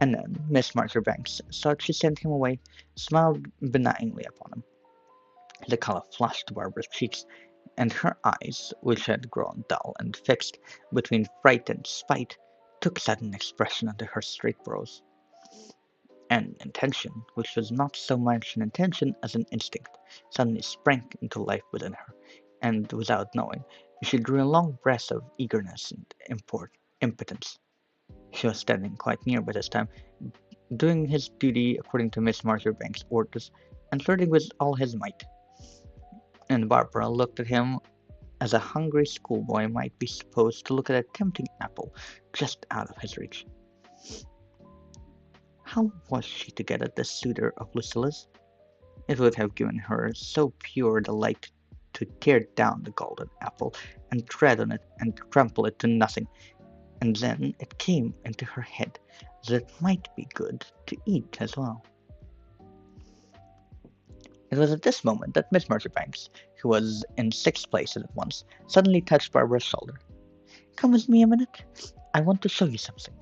And then Miss Marjoribanks thought she sent him away, smiled benignly upon him. The colour flushed to Barbara's cheeks, and her eyes, which had grown dull and fixed between fright and spite, took sudden expression under her straight brows. An intention, which was not so much an intention as an instinct, suddenly sprang into life within her, and without knowing, she drew a long breath of eagerness and impotence. She was standing quite near by this time, doing his duty according to Miss Marjoribanks' orders, and flirting with all his might. And Barbara looked at him as a hungry schoolboy might be supposed to look at a tempting apple just out of his reach. How was she to get at this suitor of Lucilla's? It would have given her so pure delight to tear down the golden apple, and tread on it, and trample it to nothing, and then it came into her head that it might be good to eat as well. It was at this moment that Miss Marjoribanks, who was in 6 places at once, suddenly touched Barbara's shoulder. "Come with me a minute. I want to show you something,"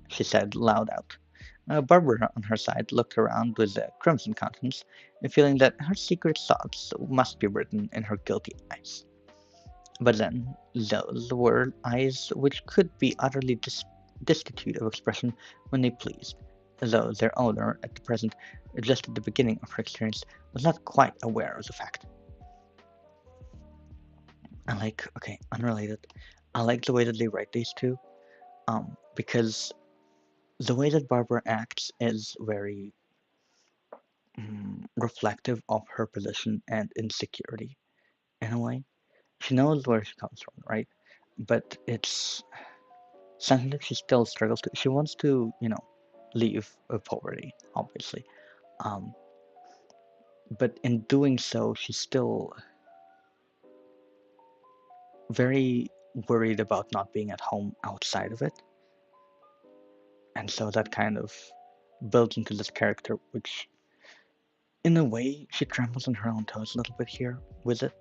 she said, loud out. Barbara, on her side, looked around with a crimson countenance, feeling that her secret thoughts must be written in her guilty eyes. But then, those were eyes which could be utterly destitute of expression when they pleased, though their owner, at the present, just at the beginning of her experience, was not quite aware of the fact. Okay, unrelated, I like the way that they write these two, because the way that Barbara acts is very reflective of her position and insecurity in a way. She knows where she comes from, right? But it's something that she still struggles to. She wants to, leave poverty, obviously. Um, but in doing so, she's still very worried about not being at home outside of it. And so that kind of builds into this character, which, in a way, she tramples on her own toes a little bit here with it.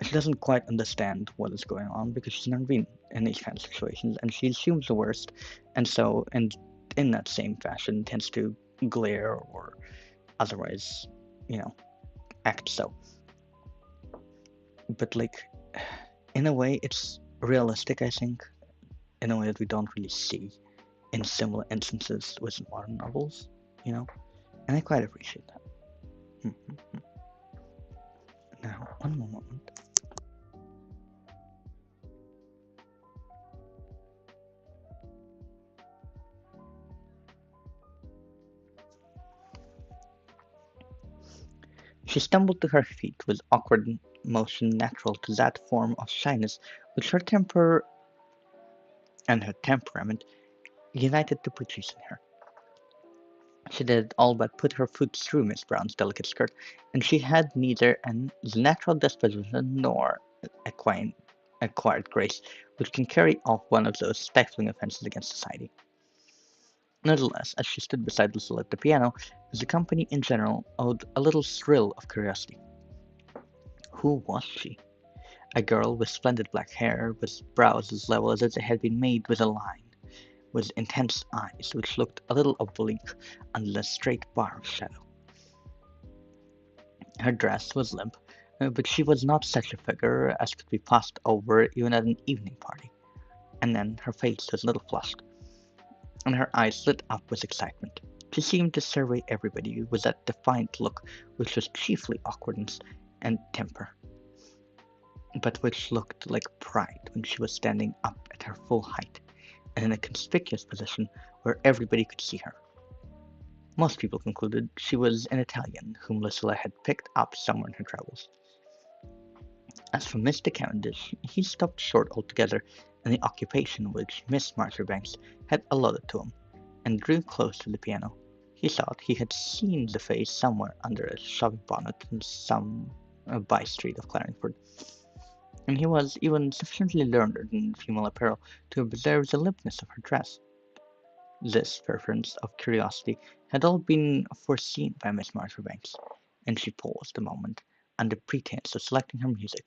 She doesn't quite understand what is going on because she's never been in these kind of situations, and she assumes the worst, and so, and in that same fashion, tends to glare or otherwise, you know, act so. But in a way, it's realistic, I think, in a way that we don't really see in similar instances with modern novels, and I quite appreciate that. Now, one more moment. She stumbled to her feet with awkward motion natural to that form of shyness which her temper and her temperament united to produce in her. She did all but put her foot through Miss Brown's delicate skirt, and she had neither the natural disposition nor acquired grace which can carry off one of those stifling offences against society. Nevertheless, as she stood beside Lucilla at the piano, the company in general owed a little thrill of curiosity. Who was she? A girl with splendid black hair, with brows as level as if they had been made with a line, with intense eyes which looked a little oblique under the straight bar of shadow. Her dress was limp, but she was not such a figure as could be passed over even at an evening party. And then her face was a little flushed, and her eyes lit up with excitement. She seemed to survey everybody with that defiant look which was chiefly awkwardness and temper, but which looked like pride when she was standing up at her full height, and in a conspicuous position where everybody could see her. Most people concluded she was an Italian whom Lucilla had picked up somewhere in her travels. As for Mr. Cavendish, he stopped short altogether in the occupation which Miss Marjoribanks had allotted to him, and drew close to the piano. He thought he had seen the face somewhere under a shabby bonnet in some by-street of Clarendon, and he was even sufficiently learned in female apparel to observe the limpness of her dress. This preference of curiosity had all been foreseen by Miss Marjoribanks, and she paused a moment, under pretence of selecting her music,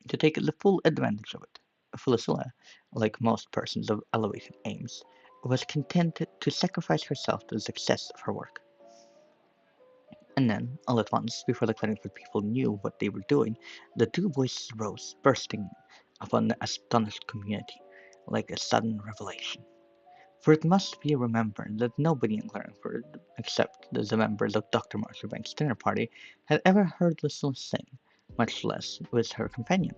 to take the full advantage of it. Lucilla, like most persons of elevated aims, was content to sacrifice herself to the success of her work. And then, all at once, before the Clingford people knew what they were doing, the two voices rose, bursting upon the astonished community like a sudden revelation. For it must be remembered that nobody in Clarendon, except the members of Dr. Marjoribanks' dinner party, had ever heard Lucilla sing, much less with her companion.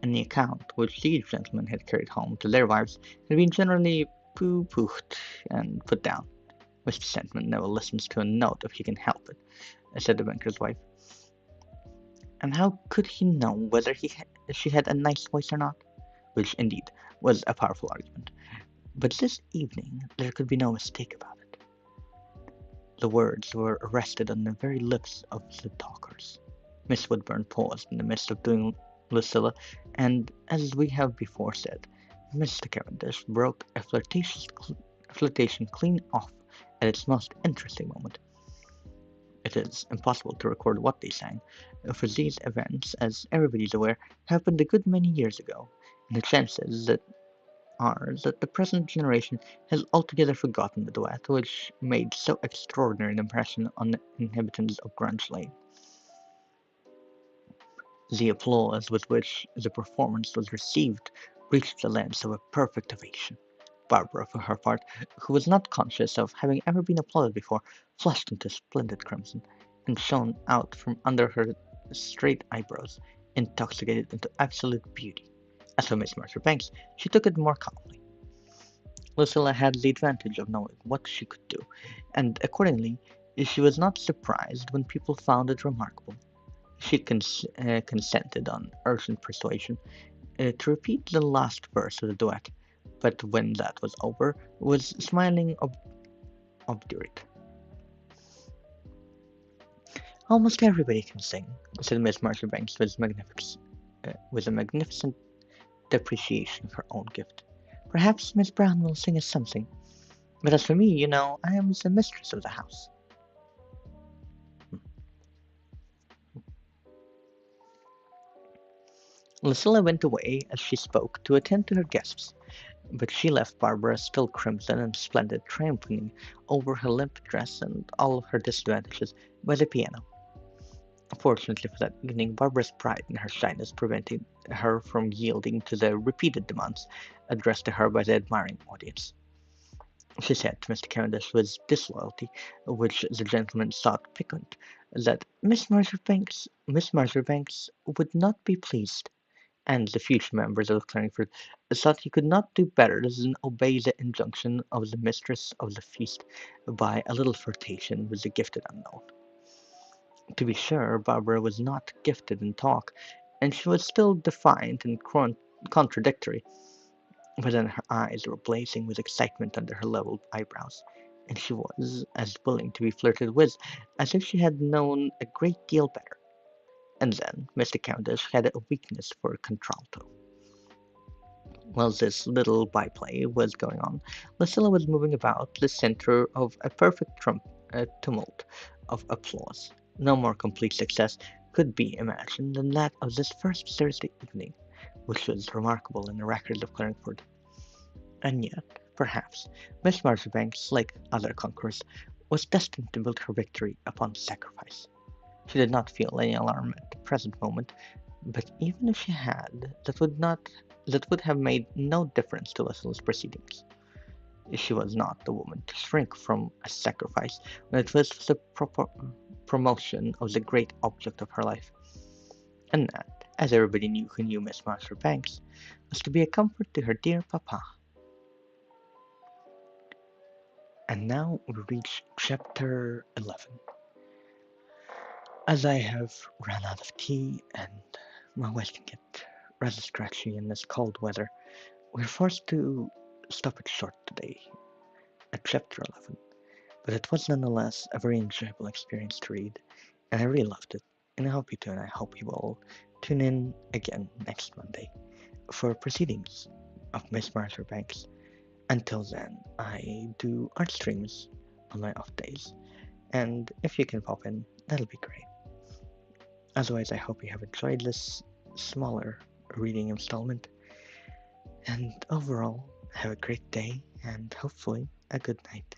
And the account which these gentlemen had carried home to their wives had been generally pooh-poohed and put down. Mr. Sentiment never listens to a note if he can help it, said the banker's wife. And how could he know whether she had a nice voice or not? Which, indeed, was a powerful argument. But this evening there could be no mistake about it. The words were arrested on the very lips of the talkers. Miss Woodburn paused in the midst of doing Lucilla, and, as we have before said, Mr. Cavendish broke a flirtation clean off at its most interesting moment. It is impossible to record what they sang, for these events, as everybody is aware, happened a good many years ago, and the chances are that the present generation has altogether forgotten the duet which made so extraordinary an impression on the inhabitants of Grunge Lane. The applause with which the performance was received reached the lengths of a perfect ovation. Barbara, for her part, who was not conscious of having ever been applauded before, flushed into splendid crimson, and shone out from under her straight eyebrows, intoxicated into absolute beauty. As for Miss Marjoribanks, she took it more calmly. Lucilla had the advantage of knowing what she could do, and accordingly she was not surprised when people found it remarkable. She consented on urgent persuasion to repeat the last verse of the duet, but when that was over, was smiling obdurate. Almost everybody can sing, said Miss Marjoribanks with a magnificent depreciation of her own gift. Perhaps Miss Brown will sing us something. But as for me, I am the mistress of the house. Lucilla went away as she spoke to attend to her guests, but she left Barbara still crimson and splendid, trampling over her limp dress and all her disadvantages by the piano. Fortunately for that evening, Barbara's pride and her shyness prevented her from yielding to the repeated demands addressed to her by the admiring audience. She said to Mr. Cavendish with disloyalty, which the gentleman thought piquant, that Miss Marjoribanks would not be pleased, and the future members of Clarendon thought he could not do better than obey the injunction of the mistress of the feast by a little flirtation with the gifted unknown. To be sure, Barbara was not gifted in talk, and she was still defiant and contradictory, but then her eyes were blazing with excitement under her leveled eyebrows, and she was as willing to be flirted with as if she had known a great deal better. And then Mr. Countess had a weakness for contralto. While this little byplay was going on, Lucilla was moving about the center of a perfect tumult of applause. No more complete success could be imagined than that of this first Thursday evening, which was remarkable in the records of Claremont. And yet, perhaps, Miss Marjoribanks, like other conquerors, was destined to build her victory upon sacrifice. She did not feel any alarm at the present moment, but even if she had, that would have made no difference to Lucilla's proceedings. She was not the woman to shrink from a sacrifice when it was for the promotion of the great object of her life. And that, as everybody knew who knew Miss Marjoribanks, was to be a comfort to her dear papa. And now we reach chapter 11. As I have run out of tea and my voice can get rather scratchy in this cold weather, we're forced to stop it short today at chapter 11. But it was nonetheless a very enjoyable experience to read, and I really loved it. And I hope you do, and I hope you will tune in again next Monday for proceedings of Miss Marjoribanks. Until then, I do art streams on my off days, and if you can pop in, that'll be great. Otherwise, I hope you have enjoyed this smaller reading installment, and overall, have a great day and hopefully a good night.